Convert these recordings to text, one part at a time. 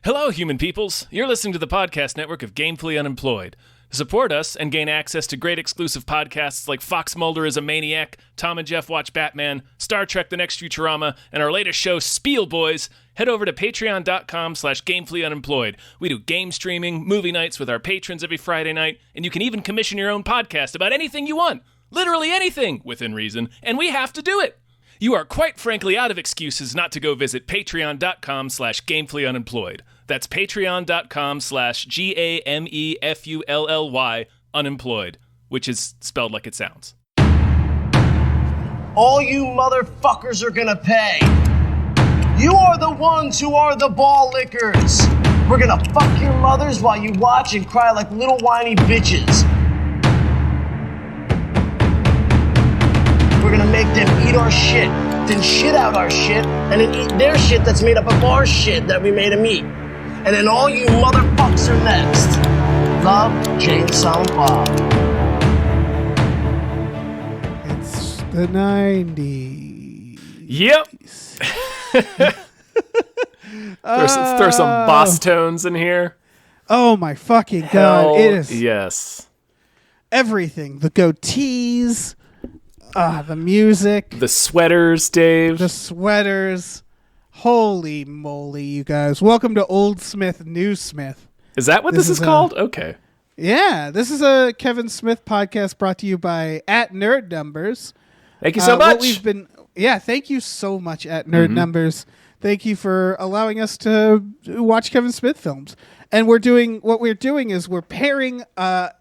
Hello, human peoples. You're listening to the podcast network of Gamefully Unemployed. To support us and gain access to great exclusive podcasts like Fox Mulder is a Maniac, Tom and Jeff Watch Batman, Star Trek The Next Futurama, and our latest show, Spiel Boys, head over to patreon.com/gamefullyunemployed. We do game streaming, movie nights with our patrons every Friday night, and you can even commission your own podcast about anything you want. Literally anything, within reason, and we have to do it. You are quite frankly out of excuses not to go visit patreon.com/gamefullyunemployed. That's patreon.com/GAMEFULLY unemployed, which is spelled like it sounds. All you motherfuckers are gonna pay. You are the ones who are the ball lickers. We're gonna fuck your mothers while you watch and cry like little whiny bitches. We're gonna make them eat our shit, then shit out our shit, and then eat their shit that's made up of our shit that we made them eat. And then all you motherfuckers are next. Love, Jane, Silent Bob. It's the 90s. Yep. throw some boss tones in here. Oh my fucking Hell, god. It is yes. everything. The goatees, the music, The sweaters, Dave. the sweaters. Holy moly, you guys. Welcome to Old Smith, New Smith. Is that what this is called? Okay. Yeah, this is a Kevin Smith podcast brought to you by @NerdNumbers. Thank you so much. Thank you so much @NerdNumbers. Thank you for allowing us to watch Kevin Smith films. And what we're doing is we're pairing an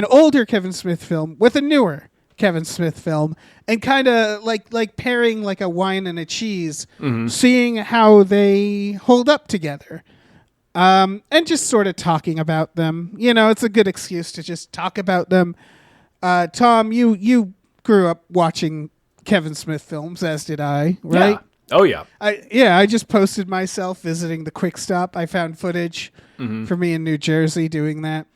older Kevin Smith film with a newer Kevin Smith film, and kind of like pairing like a wine and a cheese, seeing how they hold up together, and just sort of talking about them. You know, it's a good excuse to just talk about them. Tom, you grew up watching Kevin Smith films, as did I, right? Yeah. Oh yeah. I just posted myself visiting the Quick Stop. I found footage for me in New Jersey doing that.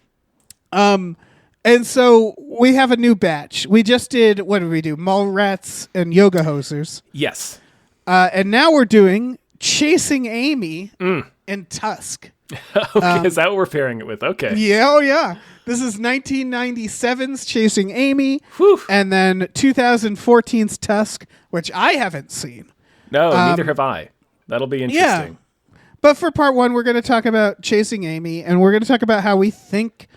And so we have a new batch. We just did, what did we do? Mallrats and Yoga Hosers. Yes. And now we're doing Chasing Amy and Tusk. Okay, is that what we're pairing it with? Okay. Yeah, oh yeah. This is 1997's Chasing Amy, and then 2014's Tusk, which I haven't seen. No, neither have I. That'll be interesting. Yeah. But for part one, we're going to talk about Chasing Amy, and we're going to talk about how we think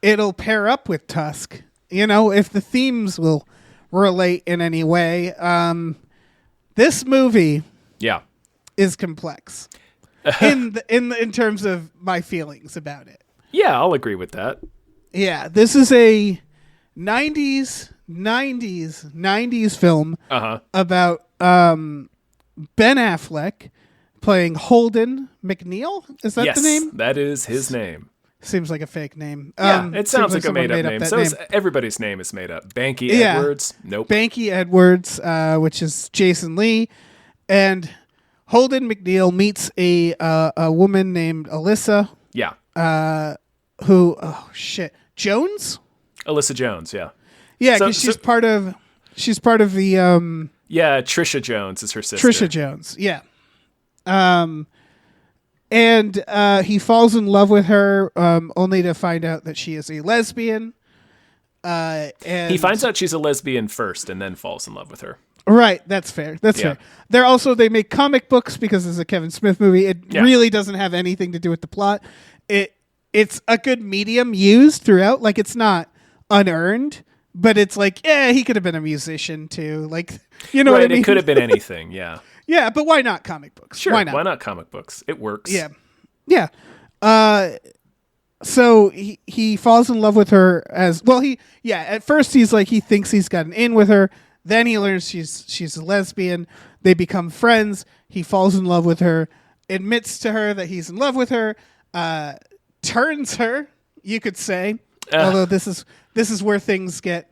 it'll pair up with Tusk. You know, if the themes will relate in any way. This movie is complex in terms of my feelings about it. Yeah, I'll agree with that. Yeah, this is a 90s film about Ben Affleck playing Holden McNeil. Is that the name? That is his name. Seems like a fake name. Yeah, it sounds like a made-up name. So everybody's name is made up. Banky Edwards. Nope. Banky Edwards, which is Jason Lee. And Holden McNeil meets a woman named Alyssa. Yeah. Jones? Alyssa Jones, yeah. Yeah, because she's part of the... yeah, Trisha Jones is her sister. Trisha Jones, yeah. And he falls in love with her, only to find out that she is a lesbian. And he finds out she's a lesbian first, and then falls in love with her. Right, that's fair. Fair. They make comic books because it's a Kevin Smith movie. It really doesn't have anything to do with the plot. It's a good medium used throughout. Like, it's not unearned, but it's like, he could have been a musician too. Like, you know what I mean? It could have been anything. Yeah. Yeah, but why not comic books? Sure, why not comic books? It works. Yeah. So he falls in love with her as well. At first he's like, he thinks he's got an in with her. Then he learns she's a lesbian. They become friends. He falls in love with her, admits to her that he's in love with her, turns her, you could say. Although this is where things get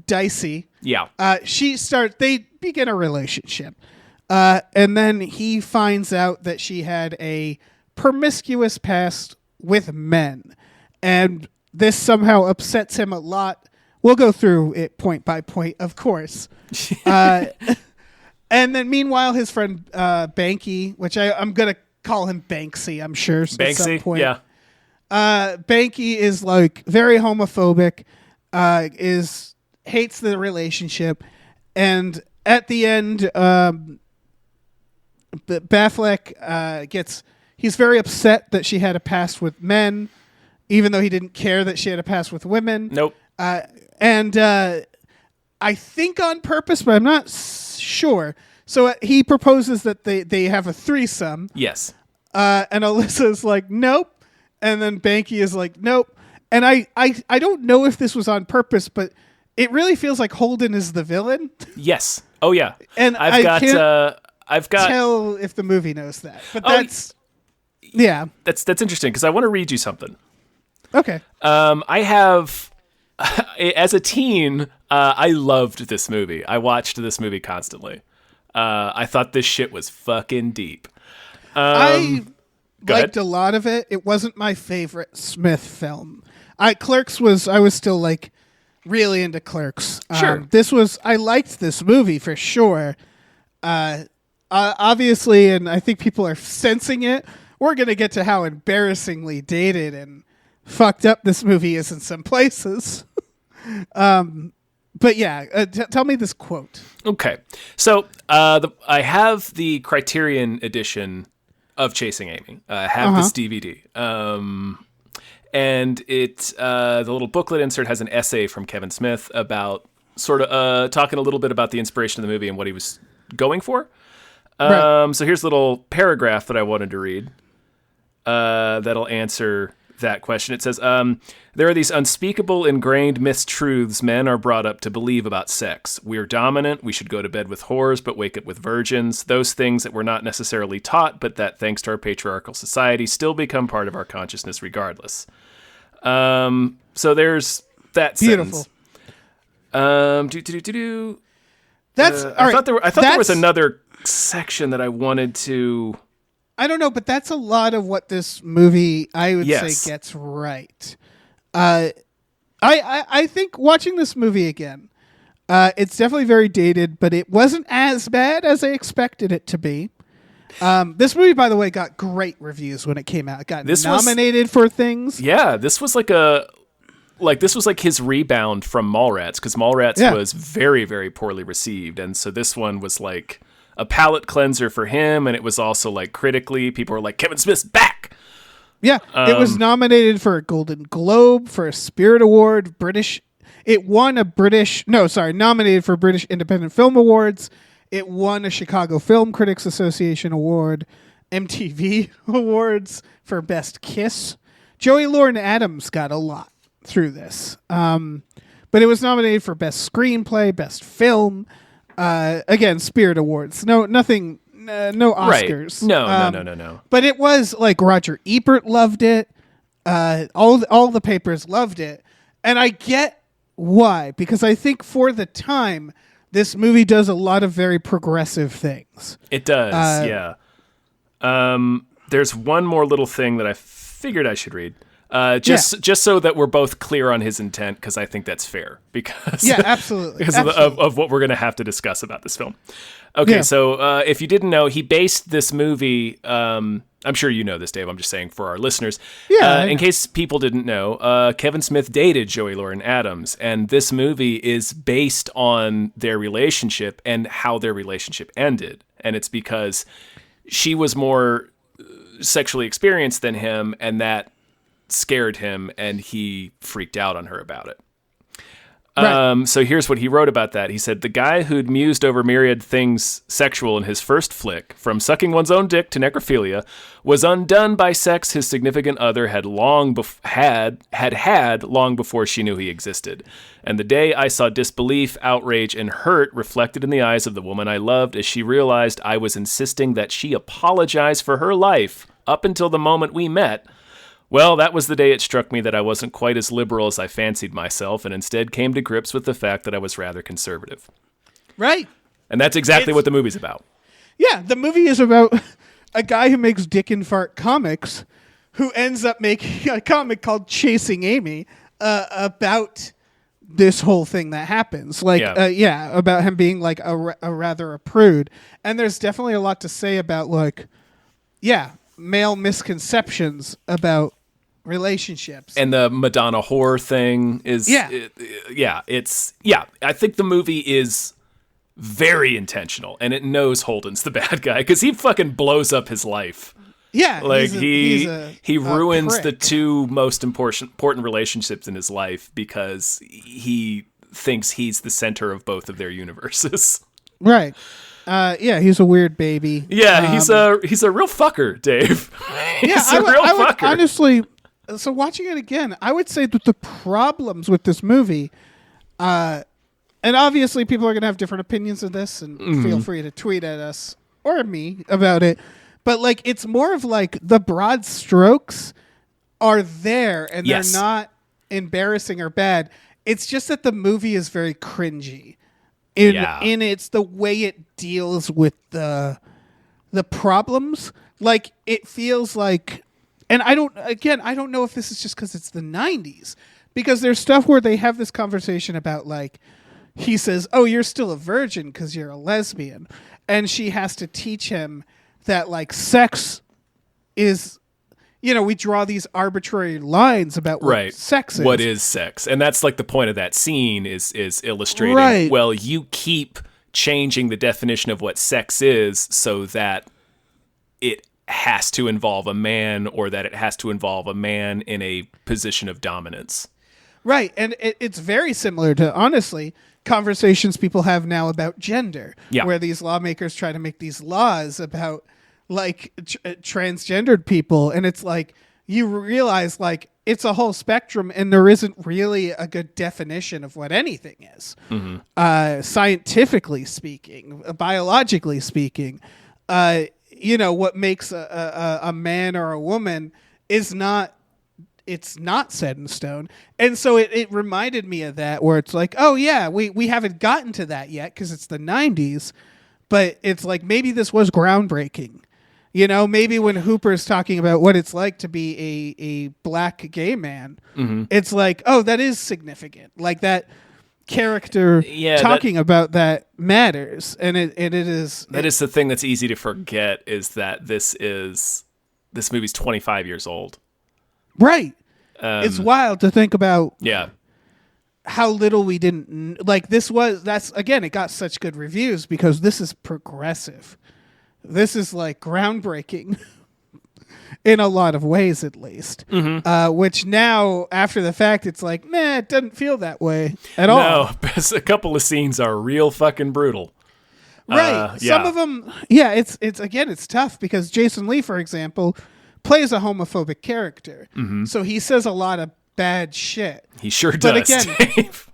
dicey. Yeah. They begin a relationship. And then he finds out that she had a promiscuous past with men. And this somehow upsets him a lot. We'll go through it point by point, of course. And then meanwhile, his friend Banky, which I'm going to call him Banksy, I'm sure, at some Banksy, point. yeah. Banky is like very homophobic, hates the relationship, and at the end, Batfleck he's very upset that she had a past with men, even though he didn't care that she had a past with women. Nope. And I think on purpose, but I'm not sure. So he proposes that they have a threesome. Yes. And Alyssa's like, nope. And then Banky is like, nope. And I don't know if this was on purpose, but it really feels like Holden is the villain. Yes. Oh yeah. And I've got tell if the movie knows that. But that's That's interesting because I want to read you something. Okay. I have as a teen, I loved this movie. I watched this movie constantly. I thought this shit was fucking deep. I liked a lot of it. It wasn't my favorite Smith film. I was still like really into Clerks. Sure. I liked this movie for sure. Obviously, and I think people are sensing it, we're going to get to how embarrassingly dated and fucked up this movie is in some places. But yeah, tell me this quote. Okay. So I have the Criterion edition of Chasing Amy. I have this DVD. And the little booklet insert has an essay from Kevin Smith about sort of talking a little bit about the inspiration of the movie and what he was going for. Right. So here's a little paragraph that I wanted to read that'll answer that question. It says, there are these unspeakable ingrained mistruths men are brought up to believe about sex. We're dominant. We should go to bed with whores, but wake up with virgins. Those things that we're not necessarily taught, but that thanks to our patriarchal society still become part of our consciousness regardless. So there's that Beautiful. sentence. That's I thought there was another section that I wanted to. I don't know, but that's a lot of what this movie, I would say, gets right. I think watching this movie again, it's definitely very dated, but it wasn't as bad as I expected it to be. This movie, by the way, got great reviews when it came out. It got nominated for things. Yeah, this was like his rebound from Mallrats, because Mallrats was very, very poorly received, and so this one was like a palate cleanser for him, and it was also like critically, people were like, Kevin Smith's back. Yeah, it was nominated for a Golden Globe, for a Spirit Award, nominated for British Independent Film Awards. It won a Chicago Film Critics Association Award, MTV Awards for Best Kiss. Joey Lauren Adams got a lot through this. But it was nominated for Best Screenplay, Best Film, again, Spirit Awards. No Oscars. Right. No. But it was like Roger Ebert loved it. All the papers loved it. And I get why, because I think for the time, this movie does a lot of very progressive things. It does, yeah. There's one more little thing that I figured I should read. Just so that we're both clear on his intent, because I think that's fair. Absolutely. Because of what we're going to have to discuss about this film. Okay, so if you didn't know, he based this movie. I'm sure you know this, Dave. I'm just saying for our listeners. Yeah. In case people didn't know, Kevin Smith dated Joey Lauren Adams, and this movie is based on their relationship and how their relationship ended. And it's because she was more sexually experienced than him, and that scared him, and he freaked out on her about it. Right. So here's what he wrote about that. He said, the guy who'd mused over myriad things sexual in his first flick, from sucking one's own dick to necrophilia, was undone by sex his significant other had long before she knew he existed. And the day I saw disbelief, outrage, and hurt reflected in the eyes of the woman I loved as she realized I was insisting that she apologize for her life up until the moment we met, well, that was the day it struck me that I wasn't quite as liberal as I fancied myself, and instead came to grips with the fact that I was rather conservative. Right. And that's exactly what the movie's about. Yeah, the movie is about a guy who makes dick and fart comics who ends up making a comic called Chasing Amy about this whole thing that happens. About him being like a rather a prude. And there's definitely a lot to say about male misconceptions about relationships. And the Madonna whore thing is I think the movie is very intentional, and it knows Holden's the bad guy because he fucking blows up his life. Yeah, like he ruins prick. the two most important relationships in his life because he thinks he's the center of both of their universes. Right. He's a weird baby. Yeah, he's a real fucker, Dave. He's a real fucker. Honestly, so watching it again, I would say that the problems with this movie, and obviously people are going to have different opinions of this, and feel free to tweet at us or me about it. But like, it's more of like the broad strokes are there, and they're not embarrassing or bad. It's just that the movie is very cringy in it's the way it deals with the problems. Like, it feels like, and I don't know if this is just because it's the 90s, because there's stuff where they have this conversation about, like, he says, "Oh, you're still a virgin because you're a lesbian," and she has to teach him that, like, sex is, we draw these arbitrary lines about what sex is. What is sex? And that's like the point of that scene is illustrating, well, you keep changing the definition of what sex is so that it has to involve a man, or that it has to involve a man in a position of dominance. Right. And it's very similar to, honestly, conversations people have now about gender, where these lawmakers try to make these laws about, like, transgendered people, and it's like, you realize, like, it's a whole spectrum, and there isn't really a good definition of what anything is. Scientifically speaking, biologically speaking, what makes a man or a woman is not, it's not set in stone. And so it reminded me of that, where it's like, oh yeah, we haven't gotten to that yet because it's the 90s, but it's like, maybe this was groundbreaking. Maybe when Hooper's talking about what it's like to be a black gay man, it's like, oh, that is significant. Like, that character talking about that matters. And it is... That is the thing that's easy to forget, is that this movie's 25 years old. Right. It's wild to think about how little we didn't... Like, it got such good reviews because this is progressive. This is, like, groundbreaking in a lot of ways, at least. Which now, after the fact, it's like, it doesn't feel that way at all. No, a couple of scenes are real fucking brutal. Right. Some of them, it's tough because Jason Lee, for example, plays a homophobic character. So he says a lot of bad shit. He sure does, again, Dave.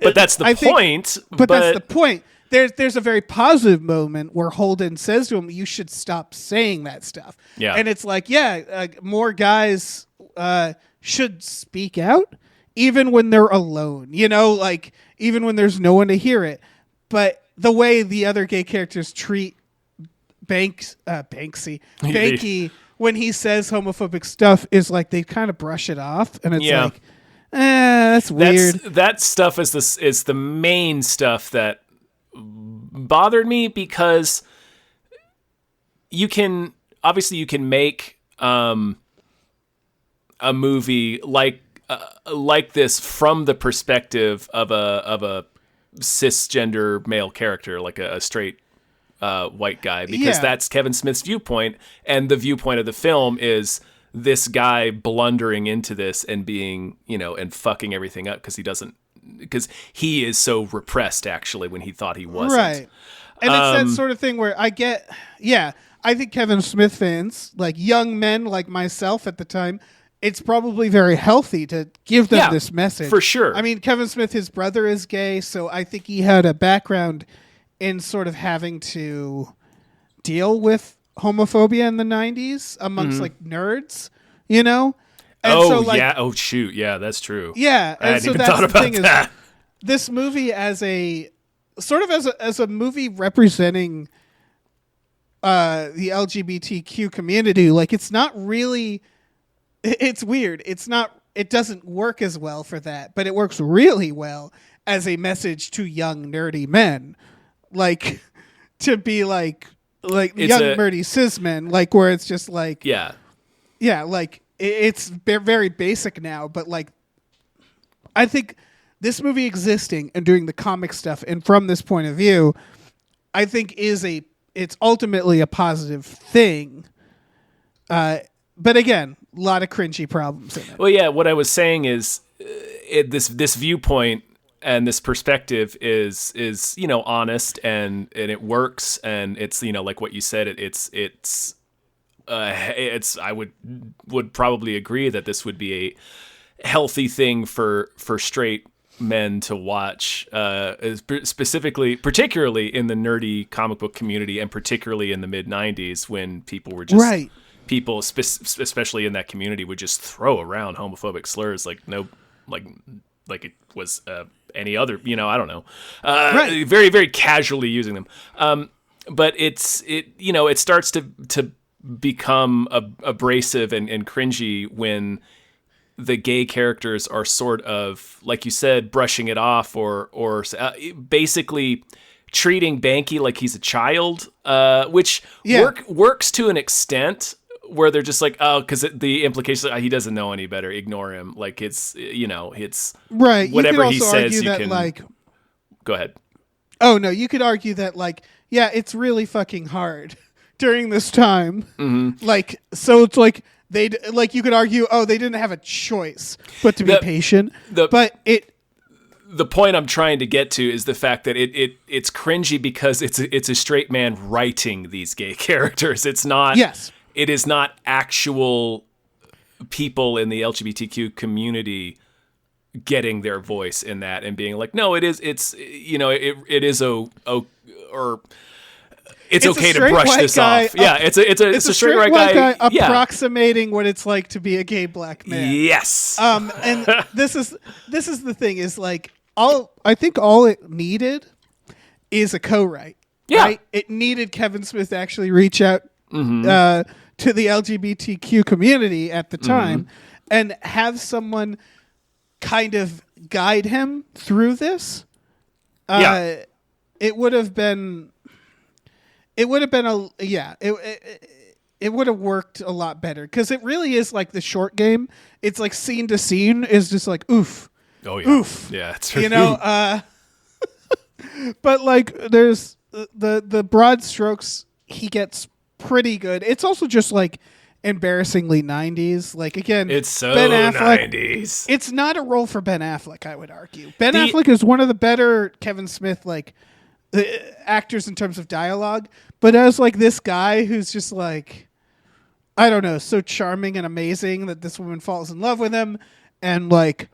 But that's the point. But that's the point. There's a very positive moment where Holden says to him, "You should stop saying that stuff." Yeah. And it's like, more guys should speak out, even when they're alone. Like, even when there's no one to hear it. But the way the other gay characters treat Banky, when he says homophobic stuff, is like they kind of brush it off, and it's like, that's weird. That stuff is the main stuff that bothered me, because you can make a movie like this from the perspective of a cisgender male character, like a straight white guy, because that's Kevin Smith's viewpoint, and the viewpoint of the film is this guy blundering into this and being, and fucking everything up because he is so repressed, actually, when he thought he wasn't. Right. And it's that sort of thing where I think Kevin Smith fans, like young men like myself at the time, it's probably very healthy to give them this message. For sure. I mean, Kevin Smith, his brother is gay, so I think he had a background in sort of having to deal with homophobia in the 90s amongst like nerds, And oh shoot, yeah, that's true. Yeah, I hadn't even thought about that. This movie as a movie representing the LGBTQ community, like, it's not really, it's weird. It doesn't work as well for that, but it works really well as a message to young nerdy men, like, to be like, like young nerdy cis men, like where it's just like like it's very basic now, but like I think this movie existing and doing the comic stuff, and from this point of view, I think it's ultimately a positive thing. But again, a lot of cringy problems in it. Well, yeah, what I was saying is this viewpoint and this perspective is honest and it works, and it's like what you said, it's I would probably agree that this would be a healthy thing for straight men to watch, particularly in the nerdy comic book community, and particularly in the mid 90s when people were just people, especially in that community, would just throw around homophobic slurs like it was any other, I don't know, very, very casually using them. But it starts to become abrasive and cringy when the gay characters are sort of, like you said, brushing it off or basically treating Banky like he's a child, which works to an extent where they're just like, oh, because the implication he doesn't know any better, ignore him. Like it's right. Whatever he says, you can like. Go ahead. Oh no, you could argue that like it's really fucking hard during this time. Mm-hmm. Like so, it's like. You could argue, they didn't have a choice but to be patient. The point I'm trying to get to is the fact that it's cringy because it's a straight man writing these gay characters. It's not. Yes. It is not actual people in the LGBTQ community getting their voice in that and being like, no, it is. It's It's okay to brush this off. It's a straight white guy approximating what it's like to be a gay black man. Yes. And this is the thing is like I think all it needed is a co-write. Yeah. Right? It needed Kevin Smith to actually reach out to the LGBTQ community at the time and have someone kind of guide him through this. It would have been. It would have been it would have worked a lot better because it really is like the short game. It's like scene to scene is just like oof. Oh yeah. Oof. Yeah, it's but like there's the broad strokes he gets pretty good. It's also just like embarrassingly 90s. Like again, it's so Ben Affleck, 90s. It's not a role for Ben Affleck, I would argue. Ben Affleck is one of the better Kevin Smith actors in terms of dialogue, but as like this guy who's just like, I don't know, so charming and amazing that this woman falls in love with him and like,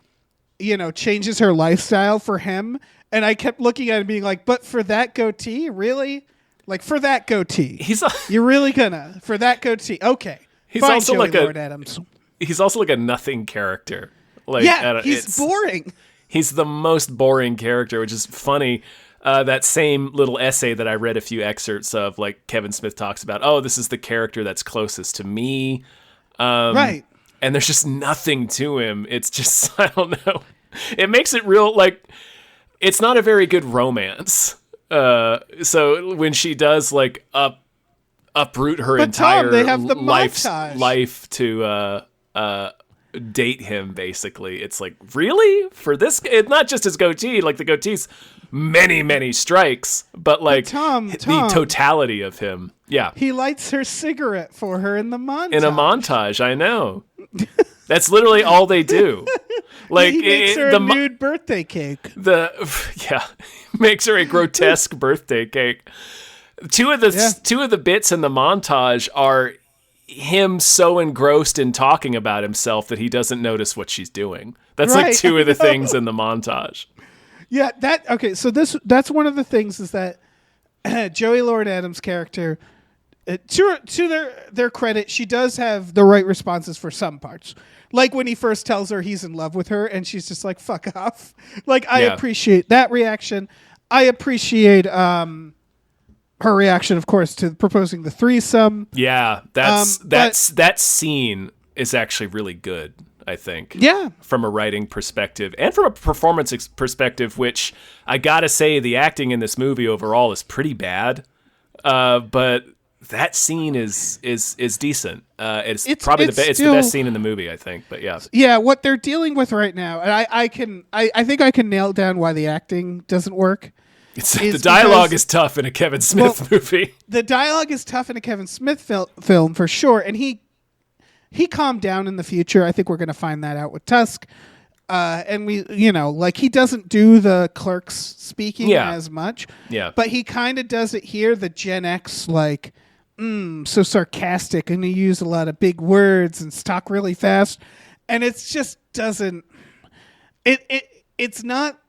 changes her lifestyle for him. And I kept looking at him being like, but for that goatee, really? Like for that goatee, you're really gonna for that goatee? Okay, he's also Joey like Lord Adams. He's also like a nothing character. Like he's boring. He's the most boring character, which is funny. That same little essay that I read a few excerpts of, like Kevin Smith talks about, this is the character that's closest to me. Right. And there's just nothing to him. It's just, I don't know. It makes it real, like, it's not a very good romance. So when she does, like, uproot her entire they have the life to date him, basically, it's like, really? For this? It's not just his goatee. Like, the goatee's many, many strikes, but like the totality of him. Yeah. He lights her cigarette for her in the montage. In a montage, I know. That's literally all they do. Like he makes her a nude birthday cake. Makes her a grotesque birthday cake. Two of the bits in the montage are him so engrossed in talking about himself that he doesn't notice what she's doing. That's like two of the things in the montage. Yeah, so that's one of the things is that Joey Lord Adams' character, to their credit, she does have the right responses for some parts. Like when he first tells her he's in love with her and she's just like, fuck off. Like, I appreciate that reaction. I appreciate her reaction, of course, to proposing the threesome. Yeah, that scene is actually really good, I think. Yeah. From a writing perspective and from a performance perspective, which I gotta say the acting in this movie overall is pretty bad. But that scene is decent. It's probably the best scene in the movie, I think. But yeah, yeah, what they're dealing with right now, and I think I can nail down why the acting doesn't work. The dialogue is tough in a Kevin Smith movie. The dialogue is tough in a Kevin Smith film for sure, and he calmed down in the future. I think we're going to find that out with Tusk. And we, he doesn't do the Clerks speaking as much. Yeah. But he kind of does it here. The Gen X, so sarcastic, and he use a lot of big words and talk really fast. And it's just doesn't. It's not.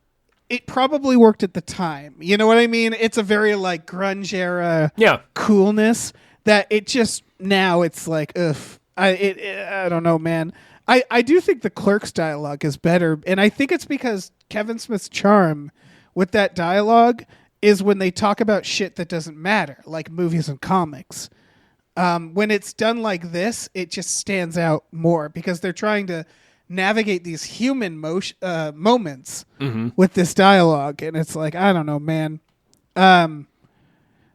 It probably worked at the time. You know what I mean? It's a very grunge era coolness that it just now it's like, ugh. I don't know, man. I do think the Clerks dialogue is better, and I think it's because Kevin Smith's charm with that dialogue is when they talk about shit that doesn't matter, like movies and comics. When it's done like this, it just stands out more because they're trying to navigate these human moments with this dialogue, and it's like, I don't know, man. I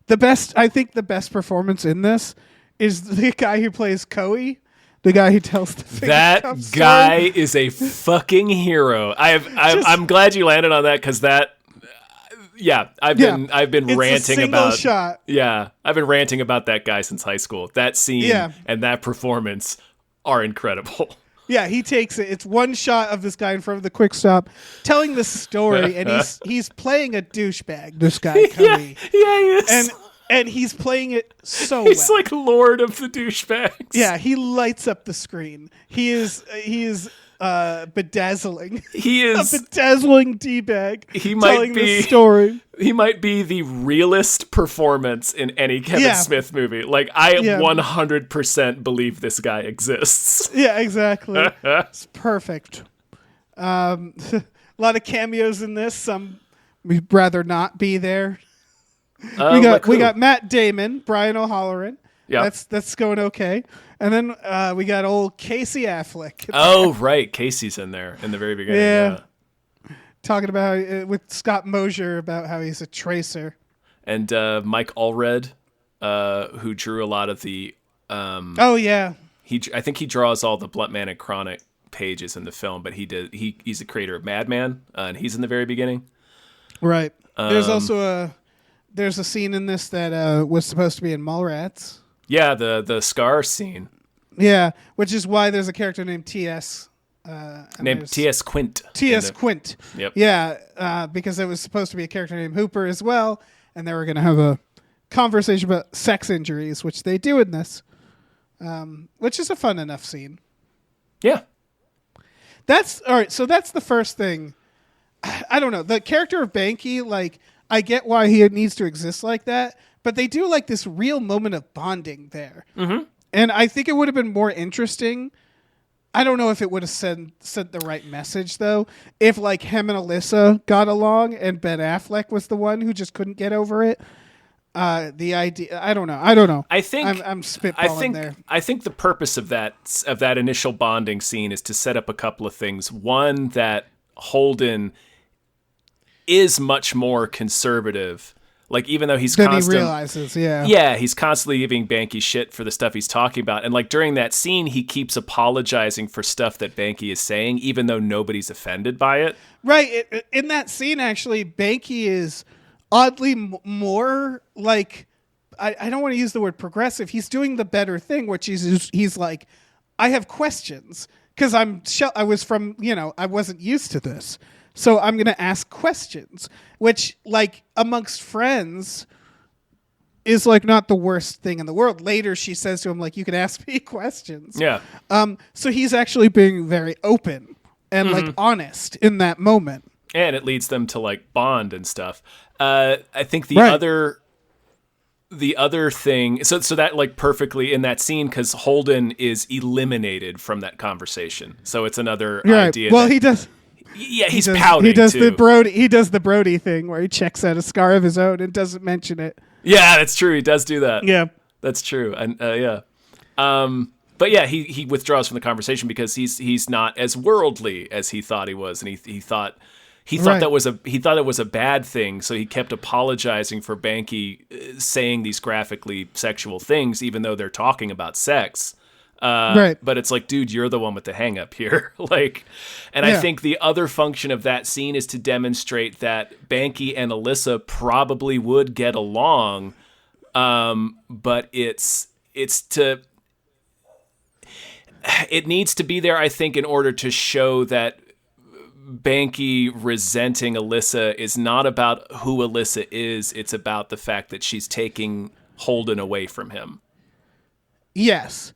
think the best performance in this is the guy who plays Coey. The guy who tells the that guy story. Is a fucking hero. I'm glad you landed on that because that. I've been ranting about. Shot. Yeah, I've been ranting about that guy since high school. That scene and that performance are incredible. Yeah, he takes it. It's one shot of this guy in front of the quick stop telling the story, and he's playing a douchebag. This guy, Coey. Yeah, he is. And he's playing it so He's well. like Lord of the douchebags. Yeah, he lights up the screen. He is bedazzling. He is a bedazzling D-bag. He might telling be the story. He might be the realest performance in any Kevin Smith movie. I 100% believe this guy exists. Yeah, exactly. It's perfect. A lot of cameos in this. Some we'd rather not be there. We got Matt Damon, Brian O'Halloran. Yeah, that's going okay. And then we got old Casey Affleck. Oh, right, Casey's in there in the very beginning. Yeah, talking about with Scott Mosier about how he's a tracer. And Mike Allred, who drew a lot of the. I think he draws all the Blunt Man and Chronic pages in the film, but he's the creator of Madman, and he's in the very beginning. Right. There's also There's a scene in this that was supposed to be in Mallrats. Yeah, the Scar scene. Yeah, which is why there's a character named T.S. Named T.S. Quint. T.S. Quint. Yep. Yeah, because it was supposed to be a character named Hooper as well, and they were going to have a conversation about sex injuries, which they do in this, which is a fun enough scene. Yeah. That's all right. So that's the first thing. I don't know. The character of Banky, I get why he needs to exist like that, but they do this real moment of bonding there. Mm-hmm. And I think it would have been more interesting. I don't know if it would have sent the right message, though, if him and Alyssa got along and Ben Affleck was the one who just couldn't get over it. The idea, I don't know. I think I'm spitballing there. I think the purpose of that initial bonding scene is to set up a couple of things. One, that Holden is much more conservative. Even though he's constantly, he realizes, he's constantly giving Banky shit for the stuff he's talking about. And during that scene, he keeps apologizing for stuff that Banky is saying, even though nobody's offended by it. Right. In that scene, actually, Banky is oddly more I don't want to use the word progressive. He's doing the better thing, which he's like, I have questions because I was from, I wasn't used to this. So I'm going to ask questions, which amongst friends is not the worst thing in the world. Later she says to him, you can ask me questions. Yeah. So he's actually being very open and honest in that moment. And it leads them to bond and stuff. I think the other thing, so that perfectly in that scene, because Holden is eliminated from that conversation. So it's another idea. Well, he does. Yeah, he's pouting. He does too. He does the Brody thing where he checks out a scar of his own and doesn't mention it. Yeah, that's true. He does do that. Yeah, that's true. And but yeah, he withdraws from the conversation because he's not as worldly as he thought he was, and he thought he thought that was a bad thing, so he kept apologizing for Banky saying these graphically sexual things, even though they're talking about sex. Right. But it's like, dude, you're the one with the hang up here. I think the other function of that scene is to demonstrate that Banky and Alyssa probably would get along, but it needs to be there, I think, in order to show that Banky resenting Alyssa is not about who Alyssa is. It's about the fact that she's taking Holden away from him. Yes.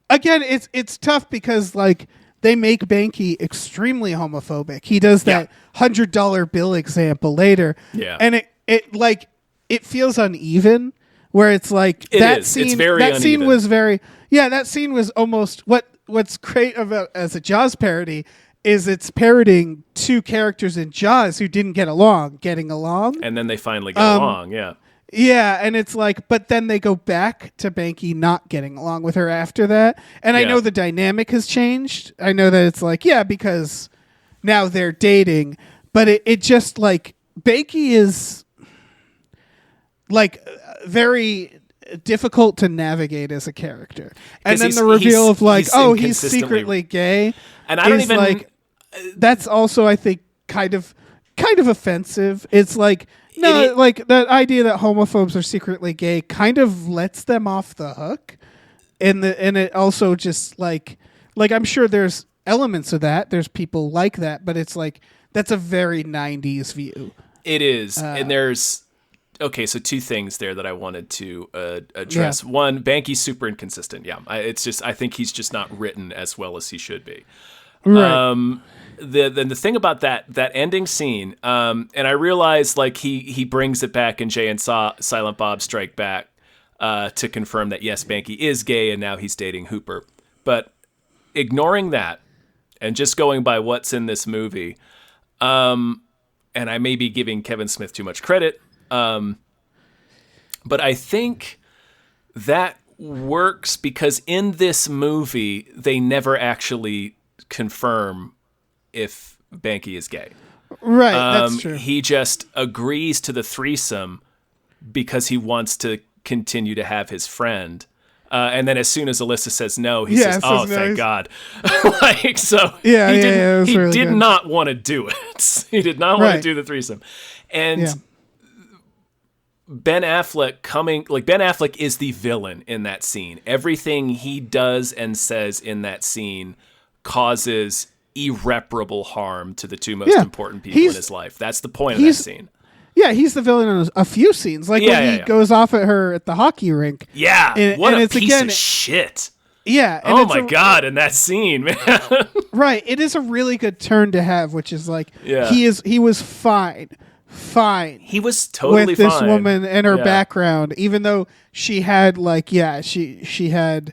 Again, it's tough because like they make Banky extremely homophobic. He does that $100 bill example later. Yeah. And it feels uneven where it's like that scene that scene was almost what's great about as a Jaws parody is it's parodying two characters in Jaws who didn't get along, getting along. And then they finally get along, yeah. Yeah, and it's like, but then they go back to Banky not getting along with her after that. And I know the dynamic has changed. I know that it's like, because now they're dating. But it just like, Banky is like very difficult to navigate as a character. And then the reveal of like, he's secretly gay. And I don't even like, that's also, I think, kind of offensive. It's like, no, like that idea that homophobes are secretly gay kind of lets them off the hook. And it also just like I'm sure there's elements of that. There's people like that, but it's like, that's a very 90s view. It is. And there's, okay, so two things there that I wanted to address. Yeah. One, Banky's super inconsistent. Yeah. I think he's just not written as well as he should be. Right. The thing about that ending scene, and I realize like he brings it back in Jay and Silent Bob Strike Back to confirm that yes, Banky is gay and now he's dating Hooper. But ignoring that and just going by what's in this movie, and I may be giving Kevin Smith too much credit, but I think that works because in this movie they never actually confirm if Banky is gay. Right, that's true. He just agrees to the threesome because he wants to continue to have his friend. And then as soon as Alyssa says no, he says, "Oh, thank God!" He did not want to do it. He did not want to do the threesome. And Ben Affleck is the villain in that scene. Everything he does and says in that scene causes irreparable harm to the two most important people in his life. That's the point of that scene. Yeah, he's the villain in a few scenes. Like when he goes off at her at the hockey rink. Yeah, what a piece of shit. Yeah. And oh my God, in that scene, man. Right. It is a really good turn to have, which is like, he was fine. He was totally with this woman and her background, even though she had like, she had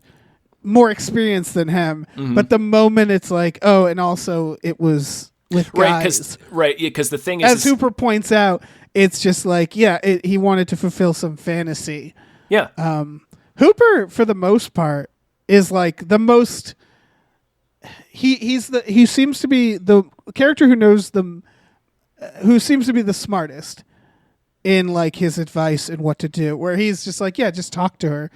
more experience than him. Mm-hmm. But the moment it's like, and also it was with guys. Because the thing is, as Hooper points out, it's just like, he wanted to fulfill some fantasy. Yeah. Hooper, for the most part, is like the most. He seems to be the character who seems to be the smartest in like his advice and what to do. Where he's just like, just talk to her.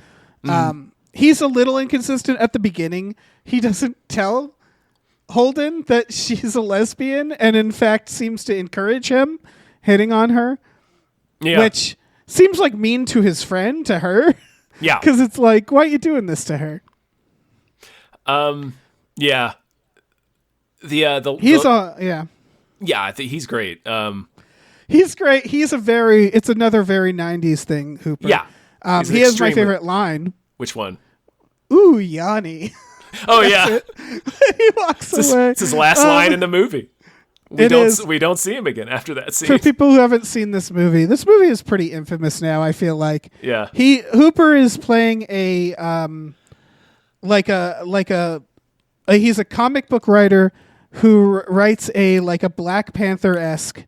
Mm. He's a little inconsistent at the beginning. He doesn't tell Holden that she's a lesbian, and in fact seems to encourage him hitting on her. Yeah. Which seems like mean to his friend, to her. Yeah. Because it's like, why are you doing this to her? Yeah. Yeah, I think he's great. He's great. It's another very 90s thing, Hooper. Yeah. He has my favorite line. Which one? Ooh, Yanni. Oh, yeah. He walks away. It's his last line in the movie. We don't see him again after that scene. For people who haven't seen this movie is pretty infamous now, I feel like. Yeah. Hooper is playing he's a comic book writer who writes a Black Panther-esque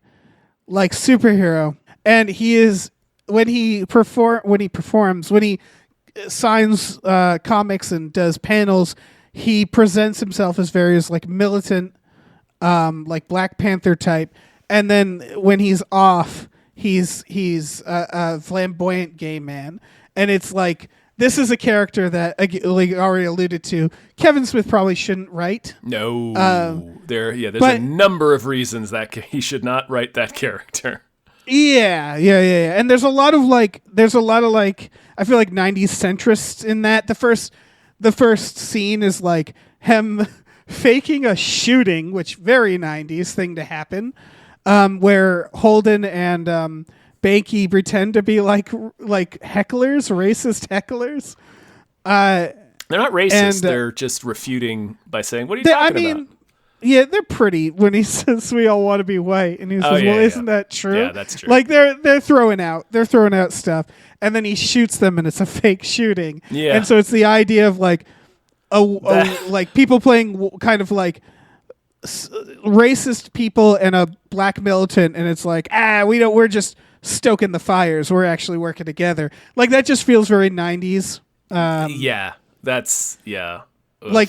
like superhero, and when he signs comics and does panels, he presents himself as various like militant like Black Panther type, and then when he's off, he's a flamboyant gay man, and it's like this is a character that, like already alluded to, Kevin Smith probably shouldn't write. No, there's a number of reasons that he should not write that character. Yeah. And there's a lot of like I feel like 90s centrists in that. The first scene is like him faking a shooting, which very 90s thing to happen, where Holden and Banky pretend to be like hecklers, racist hecklers. They're not racist. And, they're just refuting by saying, "What are you talking about?" Yeah, they're pretty when he says we all want to be white, and he says, "Well, isn't that true?" Yeah, that's true. Like they're throwing out stuff, and then he shoots them, and it's a fake shooting. Yeah, and so it's the idea of like like people playing kind of like racist people and a black militant, and it's like we're just stoking the fires. We're actually working together. Like that just feels very 90s. Like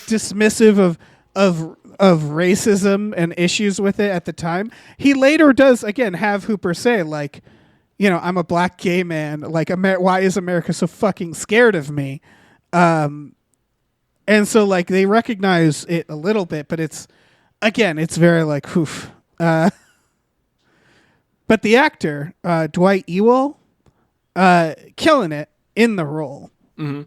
dismissive of racism and issues with it at the time. He later does again have Hooper say like, I'm a black gay man. Like, why is America so fucking scared of me? And so like they recognize it a little bit, but it's very like oof. But the actor Dwight Ewell, killing it in the role. Mm-hmm.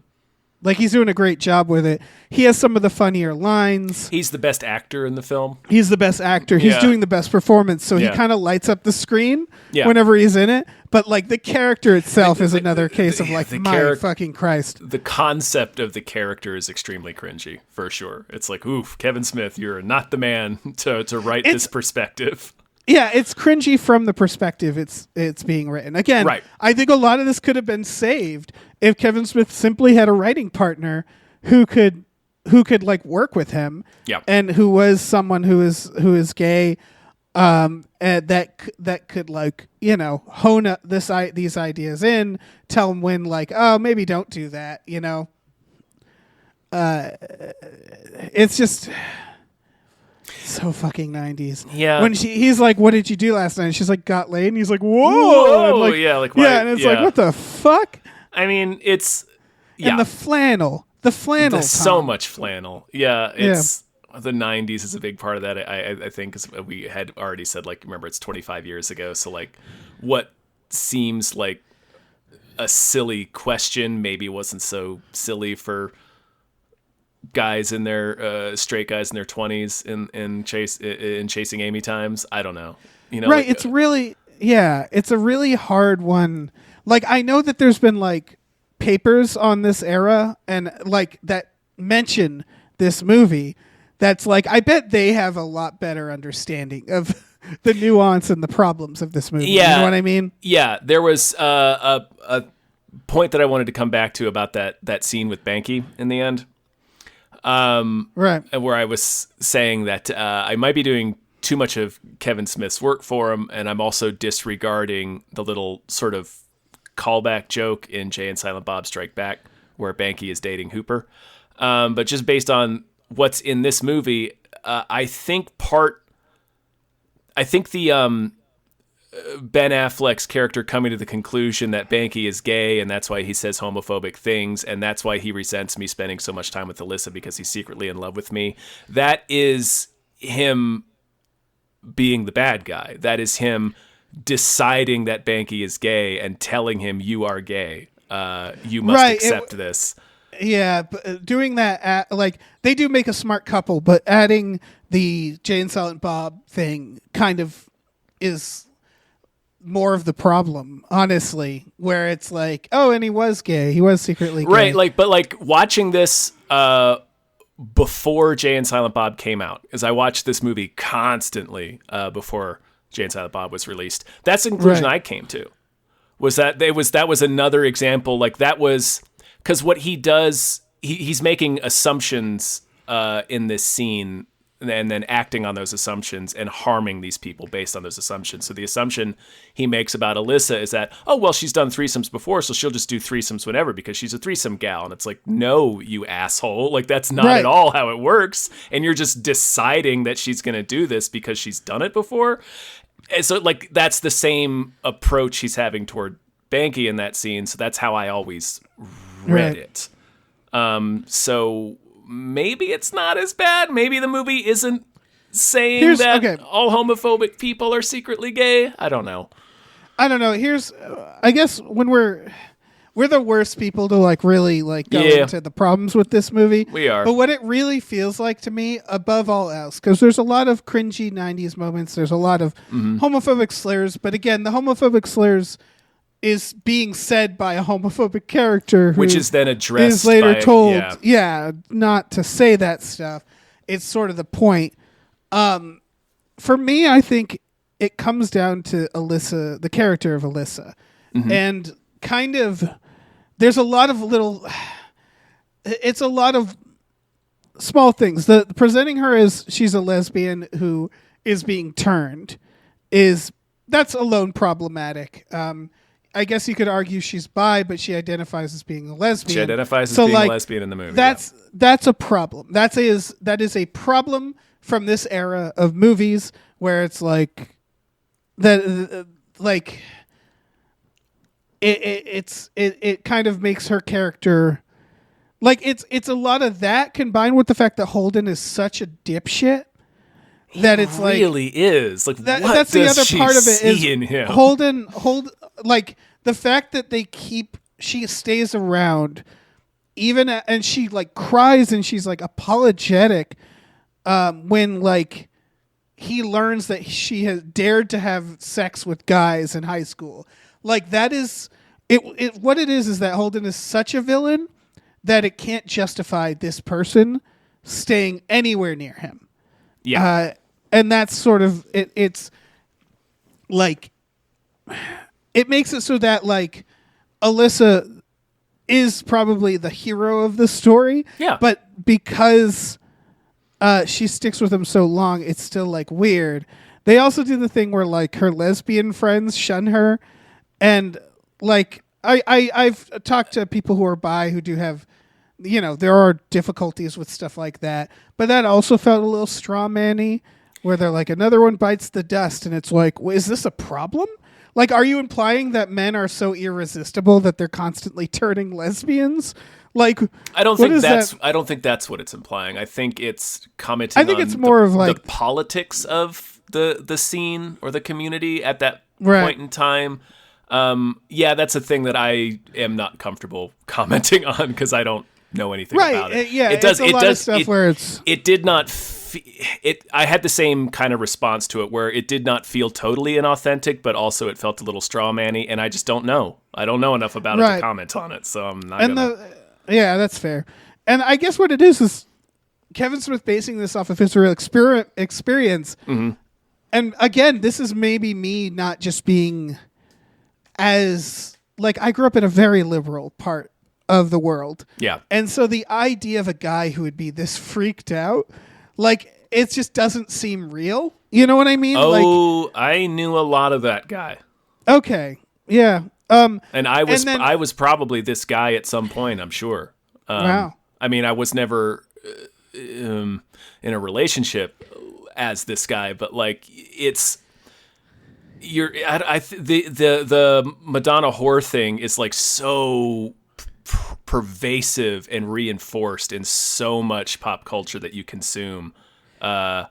Like, he's doing a great job with it. He has some of the funnier lines. He's the best actor in the film. He's the best actor. He's doing the best performance. So he kind of lights up the screen whenever he's in it. But, like, the character itself is another case of, like, fucking Christ. The concept of the character is extremely cringy, for sure. It's like, oof, Kevin Smith, you're not the man to write this perspective. Yeah, it's cringy from the perspective it's being written. Again, I think a lot of this could have been saved if Kevin Smith simply had a writing partner who could like work with him, and who was someone who is gay, and that could like hone up these ideas in, tell him when like maybe don't do that. It's just. So fucking 90s. Yeah. When he's like, "What did you do last night?" And she's like, "Got laid." And he's like, "Whoa!" And like, why, and it's like, what the fuck? I mean, it's and the flannel. There's so much flannel. Yeah, it's the 90s is a big part of that. I think, because we had already said, like, remember, it's 25 years ago. So like, what seems like a silly question maybe wasn't so silly for guys in their straight guys in their 20s in Chasing Amy times. I don't know. Right. Like, it's really it's a really hard one. Like, I know that there's been like papers on this era and like that mention this movie. That's like, I bet they have a lot better understanding of the nuance and the problems of this movie. Yeah. You know what I mean? Yeah. There was a point that I wanted to come back to about that scene with Banky in the end. Right. Where I was saying that I might be doing too much of Kevin Smith's work for him, and I'm also disregarding the little sort of callback joke in Jay and Silent Bob Strike Back, where Banky is dating Hooper. But just based on what's in this movie, I think the Ben Affleck's character coming to the conclusion that Banky is gay, and that's why he says homophobic things, and that's why he resents me spending so much time with Alyssa, because he's secretly in love with me. That is him being the bad guy. That is him deciding that Banky is gay and telling him, "You are gay. You must accept this." Yeah, but doing that, like, they do make a smart couple, but adding the Jay and Silent Bob thing kind of is more of the problem, honestly, where it's like, oh, and he was gay. He was secretly gay. Right, like, but like watching this before Jay and Silent Bob came out, as I watched this movie constantly before Jay and Silent Bob was released. That's the conclusion I came to. That was another example. Like, that was because what he does, he's making assumptions in this scene and then acting on those assumptions and harming these people based on those assumptions. So the assumption he makes about Alyssa is that, oh, well, she's done threesomes before, so she'll just do threesomes whenever because she's a threesome gal. And it's like, no, you asshole. Like, that's not at all how it works. And you're just deciding that she's going to do this because she's done it before. And so, like, that's the same approach he's having toward Banky in that scene. So that's how I always read it. So maybe it's not as bad. Maybe the movie isn't saying all homophobic people are secretly gay. I don't know. Here's, I guess when we're the worst people to like really like go into the problems with this movie. We are. But what it really feels like to me, above all else, because there's a lot of cringy 90s moments. There's a lot of homophobic slurs. But again, the homophobic slurs is being said by a homophobic character, which is then addressed. Is later told, not to say that stuff. It's sort of the point. For me, I think it comes down to Alyssa, the character of Alyssa, and kind of there's a lot of little. It's a lot of small things. The presenting her as she's a lesbian who is being turned that's alone problematic. I guess you could argue she's bi, but she identifies as being a lesbian. She identifies as being a lesbian in the movie. That's a problem. That is a problem from this era of movies where it's like that, like it kind of makes her character like it's a lot of that combined with the fact that Holden is such a dipshit. That it's like really is like that's the other part of it is in him. Holden like the fact that she stays around even and she like cries and she's like apologetic when like he learns that she has dared to have sex with guys in high school. Like that is it what it is that Holden is such a villain that it can't justify this person staying anywhere near him. Yeah. And that's sort of it's like it makes it so that like Alyssa is probably the hero of the story. Yeah. But because she sticks with him so long, it's still like weird. They also do the thing where like her lesbian friends shun her, and like I've talked to people who are bi who do have, you know, there are difficulties with stuff like that, but that also felt a little straw man-y. Where they're like, another one bites the dust, and it's like, well, is this a problem? Like, are you implying that men are so irresistible that they're constantly turning lesbians? Like, I don't think that's what it's implying. I think it's commenting. I think it's more of like the politics of the scene or the community at that point in time. That's a thing that I am not comfortable commenting on because I don't know anything about it. It does. It does stuff where it's. It did not. I had the same kind of response to it where it did not feel totally inauthentic, but also it felt a little straw man-y, and I just don't know. I don't know enough about it to comment on it, so I'm not gonna. That's fair. And I guess what it is Kevin Smith basing this off of his real experience. Mm-hmm. And again, this is maybe me not just being as like I grew up in a very liberal part of the world. Yeah. And so the idea of a guy who would be this freaked out, like it just doesn't seem real. You know what I mean? Oh, I knew a lot of that guy. Okay. Yeah. And I was probably this guy at some point, I'm sure. Wow. I mean, I was never in a relationship as this guy, but like the Madonna whore thing is like so pervasive and reinforced in so much pop culture that you consume. Right.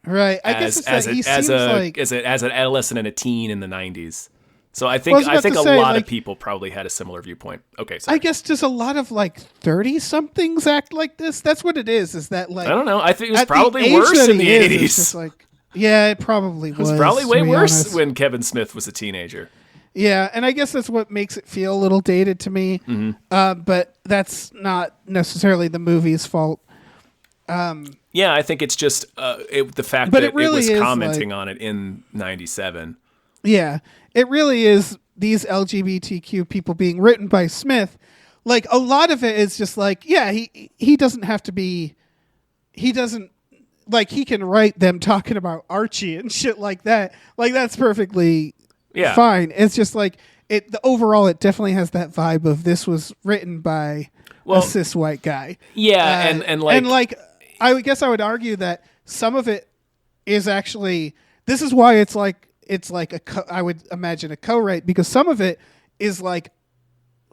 I guess it's as an adolescent and a teen in the 90s. So I think a lot of people probably had a similar viewpoint. Okay, sorry. I guess just a lot of like 30-somethings act like this. That's what it is. Is that like I don't know. I think it was probably worse in the 80s. It's just like, yeah, it probably was. It was probably way worse when Kevin Smith was a teenager. Yeah, and I guess that's what makes it feel a little dated to me. Mm-hmm. But that's not necessarily the movie's fault. Yeah, I think it's just the fact that it was commenting on it in 97. Yeah, it really is these LGBTQ people being written by Smith. Like, a lot of it is just like, yeah, he doesn't have to be... He doesn't... like he can write them talking about Archie and shit like that. Like that's perfectly fine. It's just like overall it definitely has that vibe of this was written by a cis white guy. Yeah, and like I guess I would argue that some of it is actually this is why it's like I would imagine a co-write, because some of it is like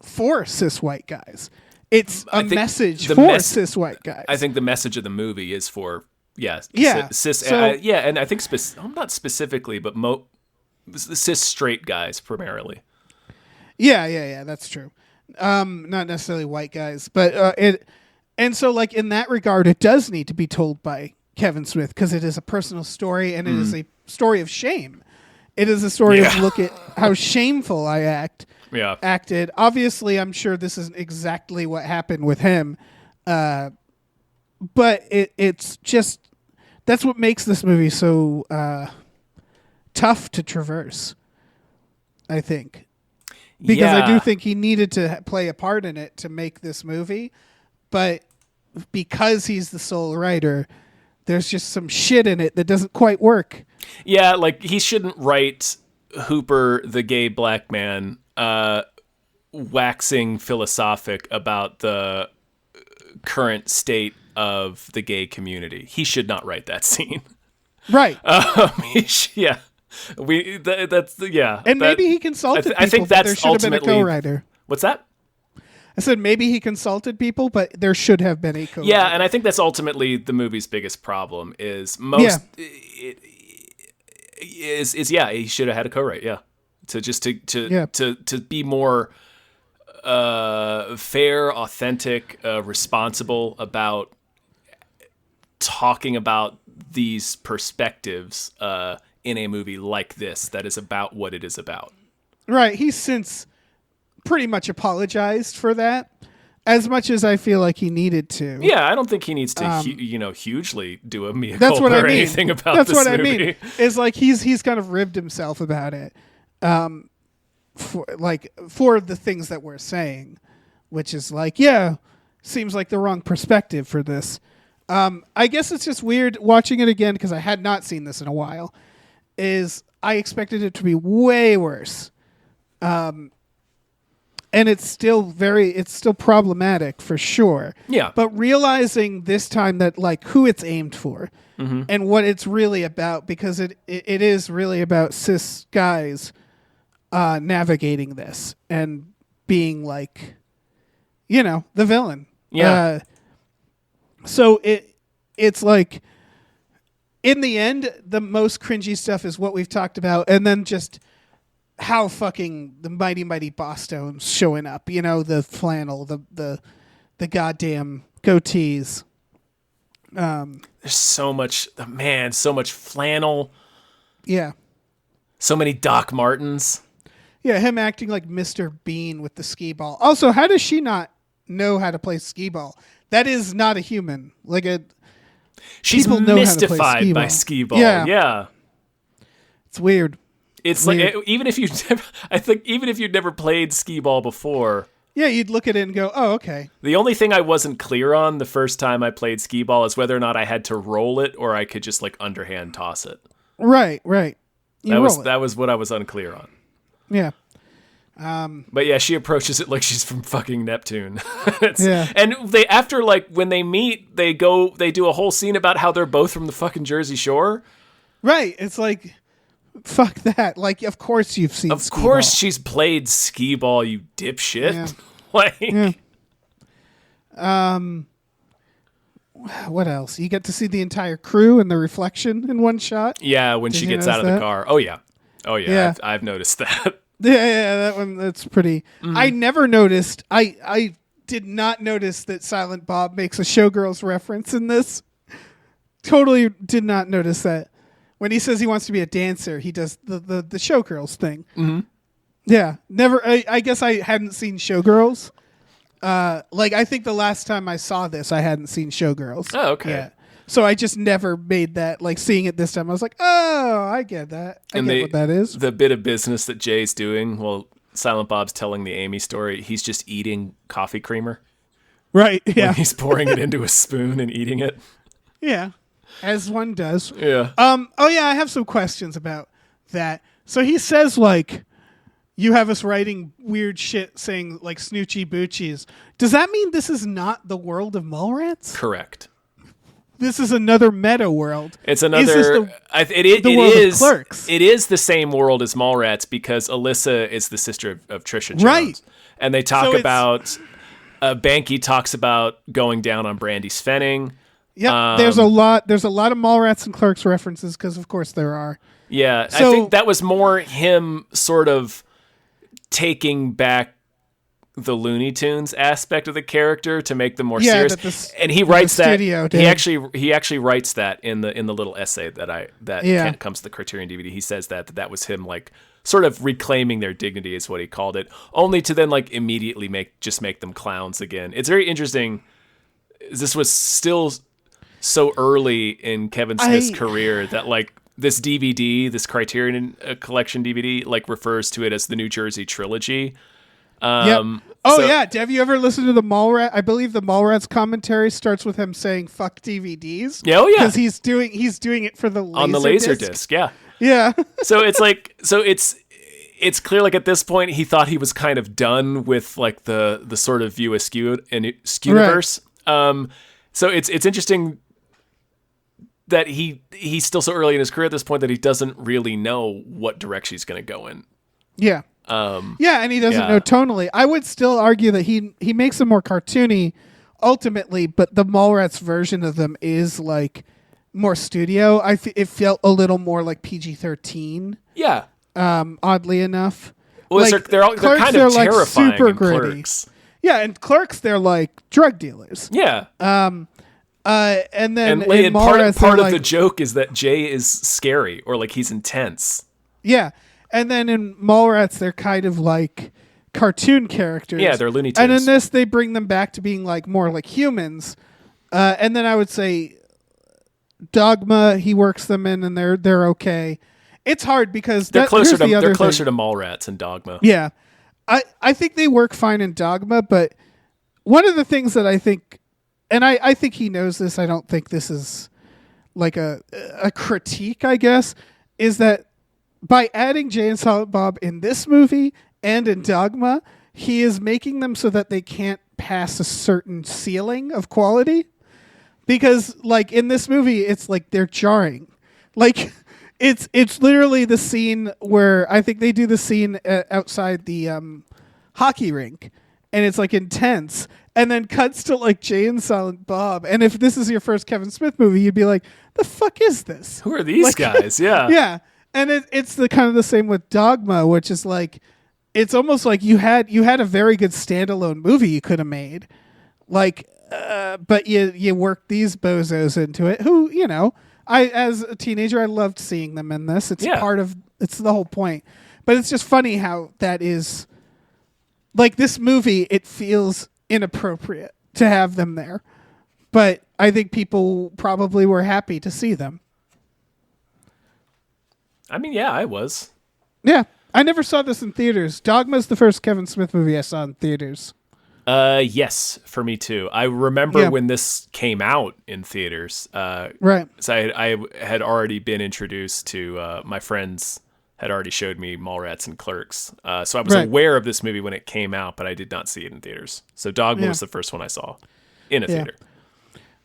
for cis white guys. It's a message for cis white guys. I think the message of the movie is for cis. So, and I think not specifically, but cis straight guys primarily. Yeah, that's true. Not necessarily white guys, but and so like in that regard, it does need to be told by Kevin Smith because it is a personal story and it is a story of shame. It is a story of look at how shameful I acted. Obviously, I'm sure this isn't exactly what happened with him, but it's just that's what makes this movie so tough to traverse, I think. Because I do think he needed to play a part in it to make this movie, but because he's the sole writer, there's just some shit in it that doesn't quite work. Yeah, like he shouldn't write Hooper, the gay black man, waxing philosophic about the current state of the gay community. He should not write that scene. Right. Yeah. And maybe he consulted people, I think that's there should have been a co-writer. What's that? I said maybe he consulted people, but there should have been a co-writer. Yeah, and I think that's ultimately the movie's biggest problem is he should have had a co-write, to be more fair, authentic, responsible about talking about these perspectives in a movie like this that is about what it is about. Right. He's since pretty much apologized for that, as much as I feel like he needed to. Yeah, I don't think he needs to, hugely do a mea culpa or anything about this movie. That's what I mean. Is like he's kind of ribbed himself about it, for the things that we're saying, which is like, seems like the wrong perspective for this. I guess it's just weird watching it again because I had not seen this in a while. Is I expected it to be way worse. And it's still problematic for sure. Yeah. But realizing this time that like who it's aimed for and what it's really about, because it is really about cis guys navigating this and being like, the villain. Yeah. So it's like, in the end, the most cringy stuff is what we've talked about, and then just how fucking the mighty mighty Bosstones showing up. The flannel, the goddamn goatees. There's so much flannel. Yeah. So many Doc Martens. Yeah, him acting like Mr. Bean with the skee ball. Also, how does she not know how to play skee ball? That is not a human. She's mystified by skee ball. Yeah. It's weird. It's weird. Like even if you'd never played skee ball before. Yeah, you'd look at it and go, "Oh, okay." The only thing I wasn't clear on the first time I played skee ball is whether or not I had to roll it or I could just underhand toss it. Right. That was what I was unclear on. Yeah. But yeah, she approaches it like she's from fucking Neptune. Yeah. And when they meet, they do a whole scene about how they're both from the fucking Jersey Shore. Right. It's like, fuck that. Like, of course you've seen skee ball. Of course she's played skee ball, you dipshit. Yeah. What else? You get to see the entire crew and the reflection in one shot. Yeah, when she gets out of the car. Oh yeah. I've noticed that. Yeah, that one, that's pretty. I never noticed. I did not notice that Silent Bob makes a Showgirls reference in this. Totally did not notice that. When he says he wants to be a dancer, he does the Showgirls thing. Mm-hmm. Yeah, never. I guess I hadn't seen Showgirls. I think the last time I saw this, I hadn't seen Showgirls. Oh, okay. Yeah. So I just never made that, seeing it this time, I was like, oh, I get that. I get what that is. The bit of business that Jay's doing while Silent Bob's telling the Amy story, he's just eating coffee creamer. Right, yeah. When he's pouring it into a spoon and eating it. Yeah. as one does. Yeah. Oh yeah, I have some questions about that. So he says like, you have us writing weird shit saying like Snoochie Boochies. Does that mean this is not the world of Mallrats? Correct. This is another meta world. It's another. The It world is. of Clerks. It is the same world as Mallrats because Alyssa is the sister of Trisha Jones, Right? And they talk about. Banky talks about going down on Brandy's Fenning. Yeah, there's a lot of Mallrats and Clerks references because of course there are. Yeah, So, I think that was more him sort of taking back the Looney Tunes aspect of the character to make them more serious. And he writes that. He actually writes that in the little essay that comes to the Criterion DVD. He says that was him like sort of reclaiming their dignity is what he called it, only to then like immediately make them clowns again. It's very interesting. This was still so early in Kevin Smith's career that like this DVD, this Criterion collection DVD, like refers to it as the New Jersey Trilogy. Yeah. Have you ever listened to the Mallrat? I believe the Mallrats commentary starts with him saying "fuck DVDs." Yeah, oh yeah, because he's doing it for the on the Laserdisc. Yeah, yeah. So it's clear like at this point he thought he was kind of done with like the sort of view askew and Skewniverse. Right. So it's interesting that he's still so early in his career at this point that he doesn't really know what direction he's going to go in. Yeah. And he doesn't know tonally. I would still argue that he makes them more cartoony ultimately, but the Mallrats version of them is like more studio. It felt a little more like PG-13. Yeah. Oddly enough. Well, like, they're kind of like terrifying super in gritty. Clerks. Yeah, and Clerks they're like drug dealers. Yeah. And then and Mallrats, part of the joke is that Jay is scary or like he's intense. Yeah. And then in Mallrats, they're kind of like cartoon characters. Yeah, they're Looney Tunes. And in this, they bring them back to being like more like humans. And then I would say Dogma, he works them in, and they're okay. It's hard because they're closer to Mallrats and Dogma. Yeah, I think they work fine in Dogma, but one of the things that I think, and I think he knows this. I don't think this is like a critique, I guess, is that by adding Jay and Silent Bob in this movie and in Dogma, he is making them so that they can't pass a certain ceiling of quality. Because, like, in this movie, it's like they're jarring. Like, it's literally the scene where I think they do the scene outside the hockey rink, and it's like intense, and then cuts to like Jay and Silent Bob. And if this is your first Kevin Smith movie, you'd be like, "The fuck is this? Who are these guys?" Yeah, yeah. And it's the kind of the same with Dogma, which is like, it's almost like you had a very good standalone movie you could have made, like, but you worked these bozos into it. Who, you know, as a teenager I loved seeing them in this. It's it's the whole point. But it's just funny how that is, like, this movie. It feels inappropriate to have them there, but I think people probably were happy to see them. I mean, yeah, I was. Yeah. I never saw this in theaters. Dogma's the first Kevin Smith movie I saw in theaters. Yes, for me too. I remember when this came out in theaters. Right. So I had already been introduced to, my friends had already showed me Mallrats and Clerks. So I was aware of this movie when it came out, but I did not see it in theaters. So Dogma was the first one I saw in a theater.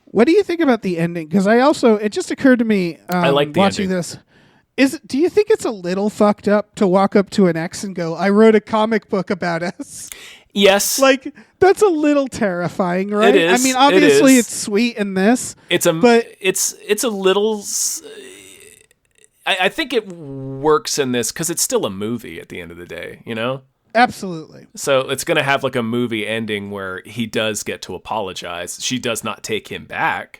What do you think about the ending? Because it just occurred to me I like the watching ending. this. Do you think it's a little fucked up to walk up to an ex and go, "I wrote a comic book about us"? Yes. Like, that's a little terrifying, right? It is. I mean, obviously it's sweet in this. It's a little. I think it works in this because it's still a movie at the end of the day, you know? Absolutely. So it's going to have like a movie ending where he does get to apologize. She does not take him back.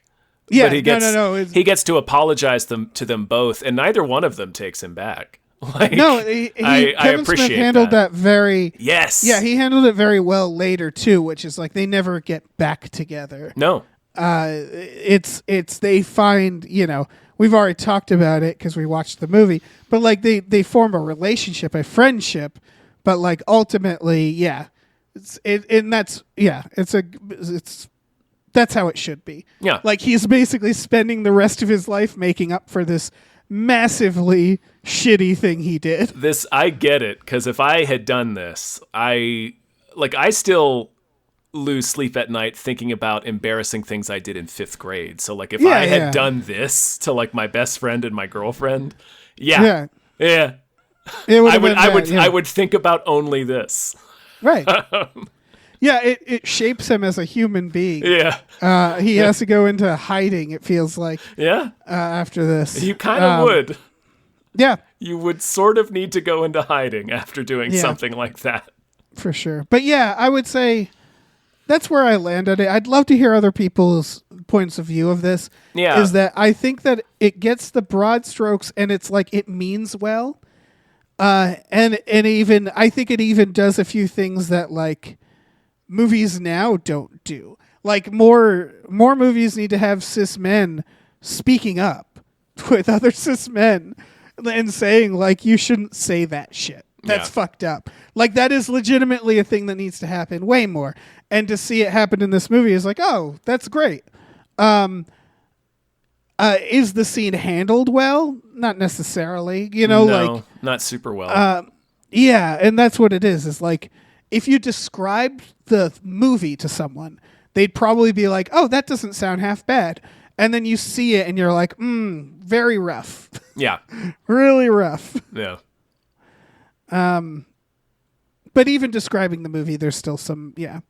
Yeah, but he gets to apologize to them both, and neither one of them takes him back. Like, no, I Kevin appreciate Smith handled that very. Yes. Yeah, he handled it very well later too, which is like they never get back together. No. It's they find, you know, we've already talked about it because we watched the movie, but like they form a relationship, a friendship, but like ultimately, it's that's how it should be. Yeah. Like he's basically spending the rest of his life making up for this massively shitty thing he did. I get it, because if I had done this, I still lose sleep at night thinking about embarrassing things I did in 5th grade. So like if I had done this to like my best friend and my girlfriend, yeah. I would think about only this. Right. Yeah, it shapes him as a human being. Yeah. He has to go into hiding, it feels like. Yeah. After this. You kind of would. Yeah. You would sort of need to go into hiding after doing something like that. For sure. But yeah, I would say that's where I landed it. I'd love to hear other people's points of view of this. Yeah. Is that I think that it gets the broad strokes and it's like it means well. And even I think it even does a few things that like movies now don't do. Like more movies need to have cis men speaking up with other cis men and saying like you shouldn't say that shit. That's fucked up. Like that is legitimately a thing that needs to happen way more. And to see it happen in this movie is like, oh, that's great. Is the scene handled well? Not necessarily. No, like not super well. Yeah, and that's what it is. Is like if you describe the movie to someone, they'd probably be like, "Oh, that doesn't sound half bad." And then you see it and you're like, very rough. Yeah. Really rough. Yeah. But even describing the movie, there's still some, I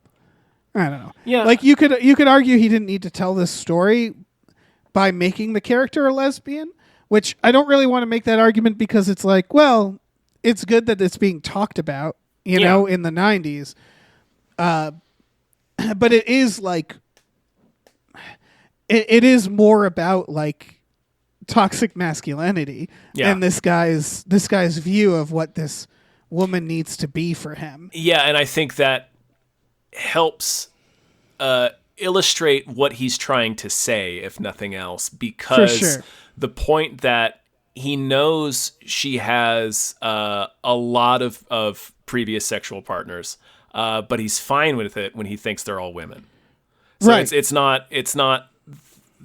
don't know. Yeah. Like you could argue he didn't need to tell this story by making the character a lesbian, which I don't really want to make that argument because it's like, well, it's good that it's being talked about, you know, in the 90s. But it is like, it is more about like toxic masculinity and this guy's view of what this woman needs to be for him. Yeah, and I think that helps illustrate what he's trying to say, if nothing else, because the point that he knows she has a lot of previous sexual partners, but he's fine with it when he thinks they're all women. So right. It's not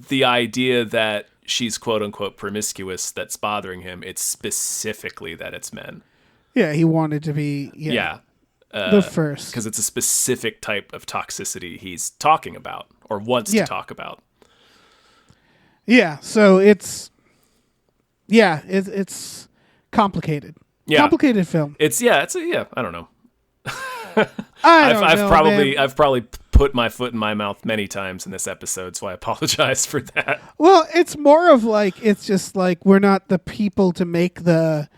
the idea that she's quote unquote promiscuous that's bothering him. It's specifically that it's men. Yeah, he wanted to be the first. Because it's a specific type of toxicity he's talking about or wants to talk about. Yeah, so it's complicated. Yeah. Complicated film. I don't know. I've probably put my foot in my mouth many times in this episode, so I apologize for that. Well, it's more of like, it's just like we're not the people to make the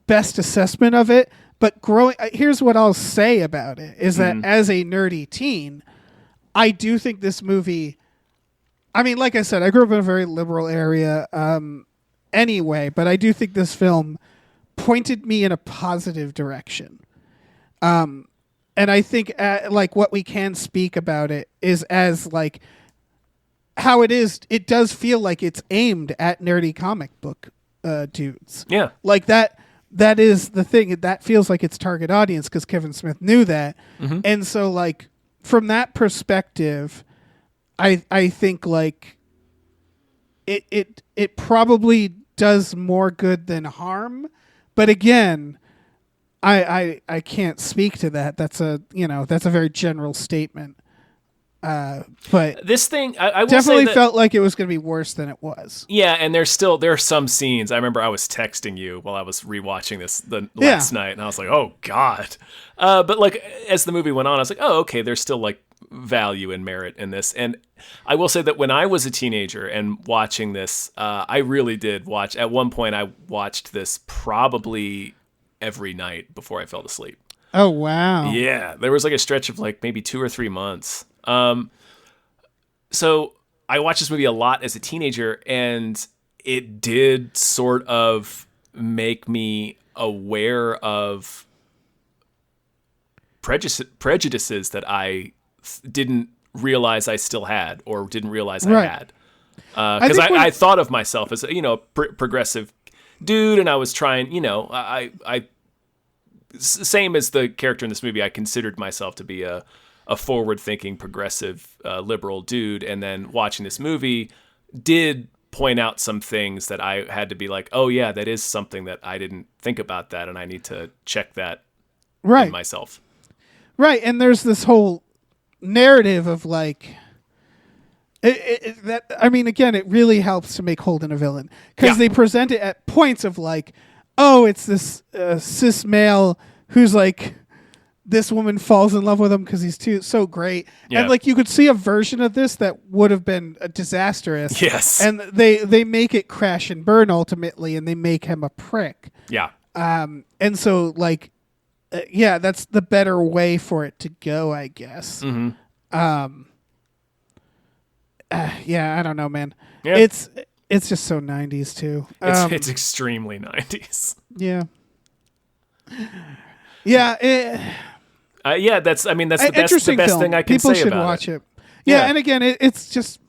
best assessment of it, but here's what I'll say about it is that as a nerdy teen, I do think this movie, I mean, like I said, I grew up in a very liberal area anyway, but I do think this film pointed me in a positive direction. And I think like what we can speak about it is as like how it is. It does feel like it's aimed at nerdy comic book dudes. Yeah, like that. That is the thing. That feels like its target audience because Kevin Smith knew that, and so like from that perspective, I think like it probably does more good than harm. But again, I can't speak to that. That's a very general statement. But this thing, I will definitely say that, felt like it was going to be worse than it was. Yeah, and there are some scenes. I remember I was texting you while I was rewatching this last night, and I was like, "Oh God!" But like as the movie went on, I was like, "Oh, okay." There's still like value and merit in this, and I will say that when I was a teenager and watching this, I really did watch. At one point, I watched this probably every night before I fell asleep. Oh wow! Yeah, there was like a stretch of like maybe 2 or 3 months. So I watched this movie a lot as a teenager, and it did sort of make me aware of prejudices that I didn't realize I still had or didn't realize I had. Because I thought of myself as a progressive dude, and I was trying, I same as the character in this movie, I considered myself to be a a forward-thinking, progressive, liberal dude, and then watching this movie did point out some things that I had to be like, oh yeah, that is something that I didn't think about that, and I need to check that in myself. Right, and there's this whole narrative of like, again, it really helps to make Holden a villain because they present it at points of like, oh, it's this cis male who's like, this woman falls in love with him because he's so great. Yeah. And like you could see a version of this that would have been disastrous. Yes. And they make it crash and burn ultimately, and they make him a prick. Yeah. And so like, that's the better way for it to go, I guess. Mm-hmm. I don't know, man. Yeah. It's just so 90s too. It's extremely 90s. Yeah. Yeah. That's the best film. thing I can People say should about watch it. Yeah, and again, it's just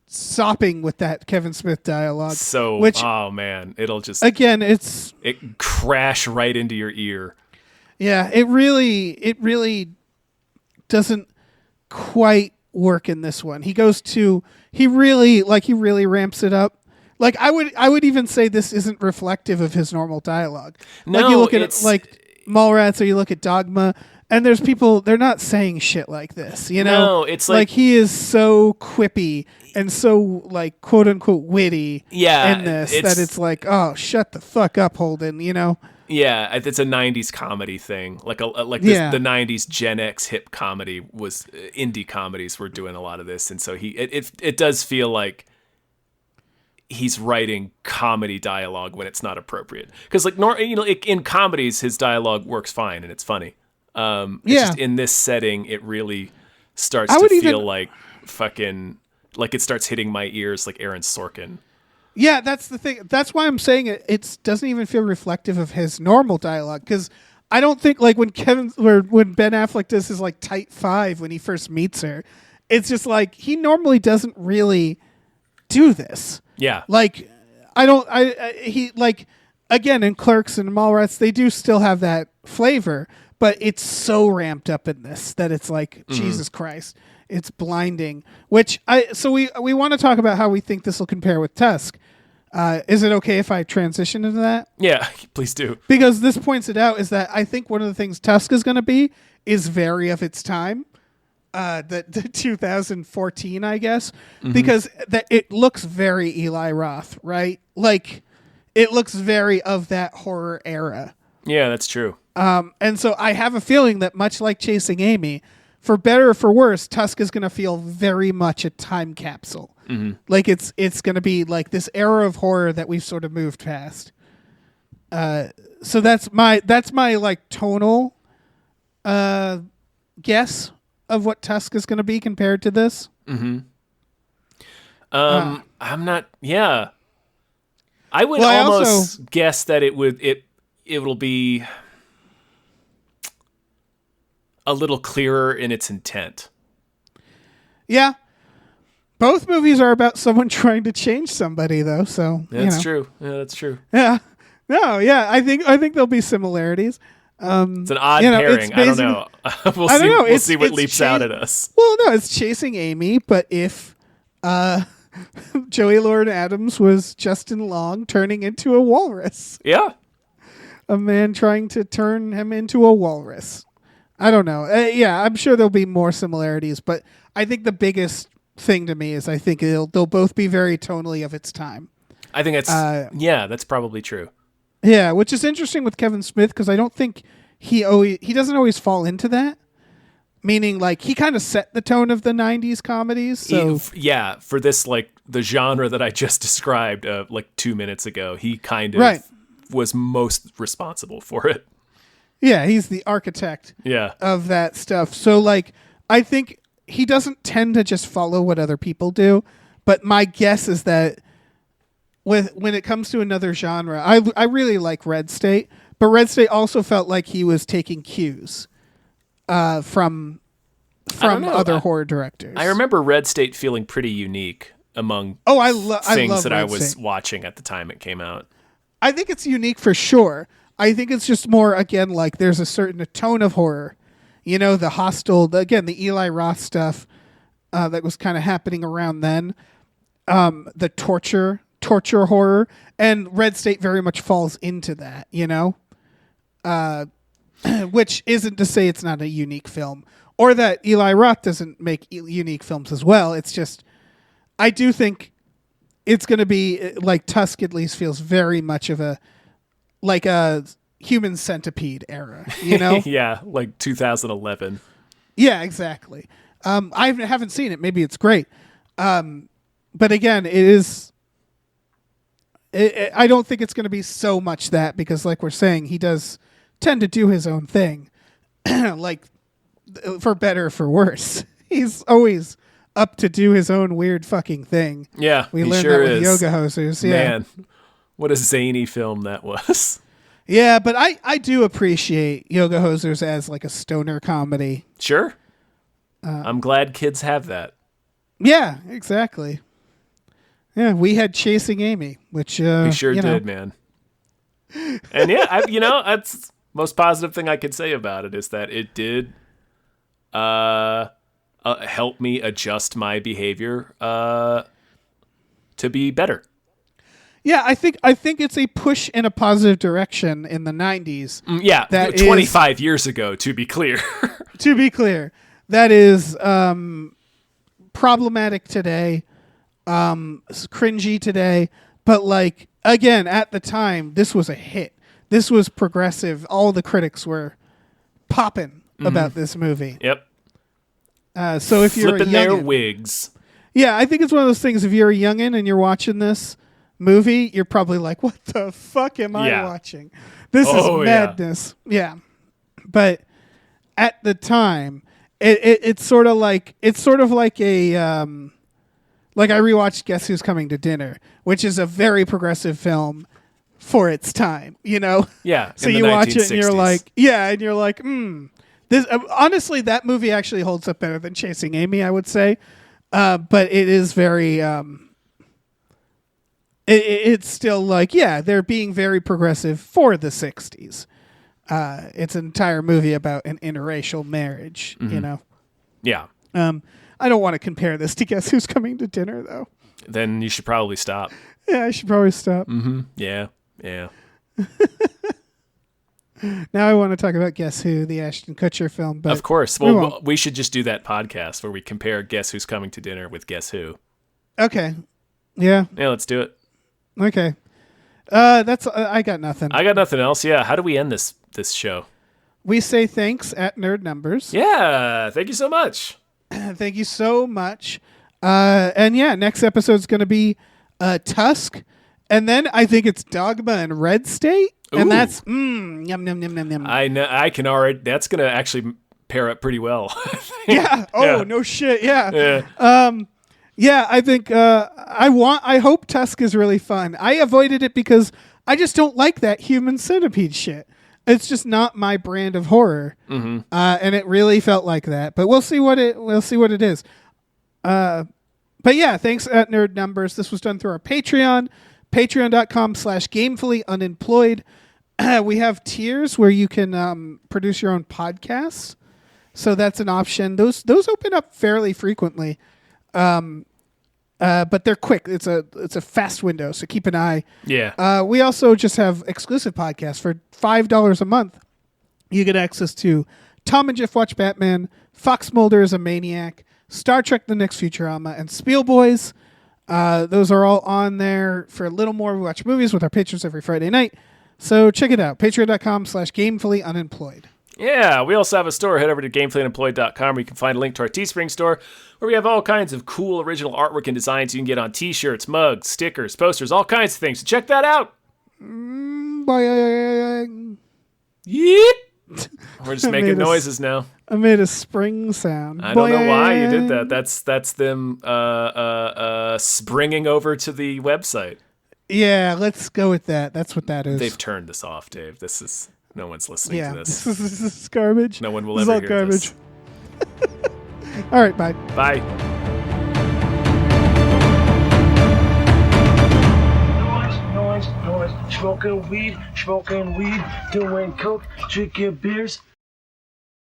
sopping with that Kevin Smith dialogue. So, which, oh man, it'll just it crash right into your ear. Yeah, it really doesn't quite work in this one. He really ramps it up. Like I would even say this isn't reflective of his normal dialogue. No, like you look at like Mallrats or you look at Dogma, and there's people, they're not saying shit like this, you know? No, it's like he is so quippy and so like quote unquote witty in this that it's like, oh, shut the fuck up, Holden, you know? Yeah, it's a 90s comedy thing. The 90s Gen X hip comedy was indie comedies were doing a lot of this, and so it does feel like he's writing comedy dialogue when it's not appropriate. Because in comedies his dialogue works fine and it's funny. Just in this setting it really starts to feel like fucking like it starts hitting my ears like Aaron Sorkin. Yeah, that's the thing. That's why I'm saying it doesn't even feel reflective of his normal dialogue, because I don't think like when Ben Affleck does his like tight five when he first meets her, it's just like he normally doesn't really do this. Yeah. Like he like again in Clerks and Mallrats they do still have that flavor, but it's so ramped up in this that it's like Jesus Christ. It's blinding. So we want to talk about how we think this will compare with Tusk. Is it okay if I transition into that? Yeah, please do. Because this points it out is that I think one of the things Tusk is going to be is very of its time. The 2014, I guess, because it looks very Eli Roth, right? Like it looks very of that horror era. Yeah, that's true. And so I have a feeling that much like Chasing Amy, for better or for worse, Tusk is going to feel very much a time capsule. Mm-hmm. Like it's going to be like this era of horror that we've sort of moved past. So that's my like tonal guess of what Tusk is going to be compared to this. Mm-hmm. I'm not. Yeah, I would almost guess that it'll be a little clearer in its intent. Yeah. Both movies are about someone trying to change somebody though, so that's true. Yeah, that's true. Yeah. No, yeah, I think there'll be similaries. It's an odd pairing. I don't know. We'll see what leaps out at us. Well, no, it's Chasing Amy, but if Joey Lauren Adams was Justin Long turning into a walrus. Yeah. A man trying to turn him into a walrus. I don't know. I'm sure there'll be more similarities, but I think the biggest thing to me is I think they'll both be very tonally of its time. I think that's probably true. Yeah, which is interesting with Kevin Smith because I don't think he doesn't always fall into that. Meaning, like he kind of set the tone of the '90s comedies. So for this like the genre that I just described like 2 minutes ago, he kind of was most responsible for it. Yeah, he's the architect of that stuff. So, like, I think he doesn't tend to just follow what other people do. But my guess is that when it comes to another genre, I really like Red State. But Red State also felt like he was taking cues from other horror directors. I remember Red State feeling pretty unique among things that I was watching at the time it came out. I think it's unique for sure. I think it's just more, again, like there's a certain tone of horror the hostile, the Eli Roth stuff that was kind of happening around then, the torture horror, and Red State very much falls into that, which isn't to say it's not a unique film or that Eli Roth doesn't make unique films as well. It's just, I do think it's going to be like Tusk at least feels very much of a Human Centipede era, Yeah, like 2011. Yeah, exactly. I haven't seen it. Maybe it's great. But again, it is. I don't think it's going to be so much that, because like we're saying, he does tend to do his own thing, like for better or for worse. He's always up to do his own weird fucking thing. Yeah, we he learned sure that with is. Yoga Hosers. Yeah. Man, what a zany film that was. Yeah, but I do appreciate Yoga Hosers as like a stoner comedy. Sure. I'm glad kids have that. Yeah, exactly. Yeah, we had Chasing Amy, which we sure did, man. And yeah, that's the most positive thing I could say about it is that it did help me adjust my behavior to be better. Yeah, I think it's a push in a positive direction in the 90s. Yeah, that 25 years ago, to be clear. To be clear, that is problematic today, cringy today, but like, again, at the time, this was a hit. This was progressive. All the critics were popping about this movie. Yep. So if you're flipping a their youngin, wigs. yeah, I think it's one of those things. If you're a youngin and you're watching this movie, you're probably like, "What the fuck am I watching? This is madness." Yeah, but at the time, it's sort of like a like I rewatched Guess Who's Coming to Dinner, which is a very progressive film for its time. Yeah. So you watch it and you're like, this. Honestly, that movie actually holds up better than Chasing Amy, I would say. But it is very. It's still like, they're being very progressive for the 60s. It's an entire movie about an interracial marriage, Yeah. I don't want to compare this to Guess Who's Coming to Dinner, though. Then you should probably stop. Yeah, I should probably stop. Mm-hmm. Yeah. Yeah. Now I want to talk about Guess Who, the Ashton Kutcher film. But of course. Well, we should just do that podcast where we compare Guess Who's Coming to Dinner with Guess Who. Okay. Yeah. Yeah, let's do it. Okay. That's I got nothing. I got nothing else. Yeah. How do we end this show? We say thanks at Nerd Numbers. Yeah. Thank you so much. Thank you so much. And yeah, next episode's going to be Tusk. And then I think it's Dogma and Red State. And that's yum, yum, yum, yum, yum. I know. I can already. That's going to actually pair up pretty well. Yeah. Oh, Yeah. no shit. Yeah. Yeah. Yeah, I think I hope Tusk is really fun. I avoided it because I just don't like that Human Centipede shit. It's just not my brand of horror, and it really felt like that. But we'll see what it is. But yeah, thanks at Nerd Numbers. This was done through our Patreon, patreon.com/gamefullyunemployed. We have tiers where you can produce your own podcasts, so that's an option. Those open up fairly frequently. But they're quick. It's a fast window, so keep an eye. Yeah. We also just have exclusive podcasts for $5 a month. You get access to Tom and Jeff Watch Batman, Fox Mulder is a Maniac, Star Trek: The Next Futurama, and Spiel Boys. Those are all on there. For a little more, we watch movies with our patrons every Friday night. So check it out. Patreon.com/gamefullyunemployed. Yeah, we also have a store. Head over to gamefullyunemployed.com where you can find a link to our Teespring store where we have all kinds of cool original artwork and designs you can get on t-shirts, mugs, stickers, posters, all kinds of things. So check that out. Yeet. We're just making noises now. I made a spring sound. I don't know why you did that. That's them springing over to the website. Yeah, let's go with that. That's what that is. They've turned this off, Dave. No one's listening to this. This is garbage. No one will this ever is all hear garbage. this. All right, bye. Bye. Noise, smoking weed, doing coke, drinking beers.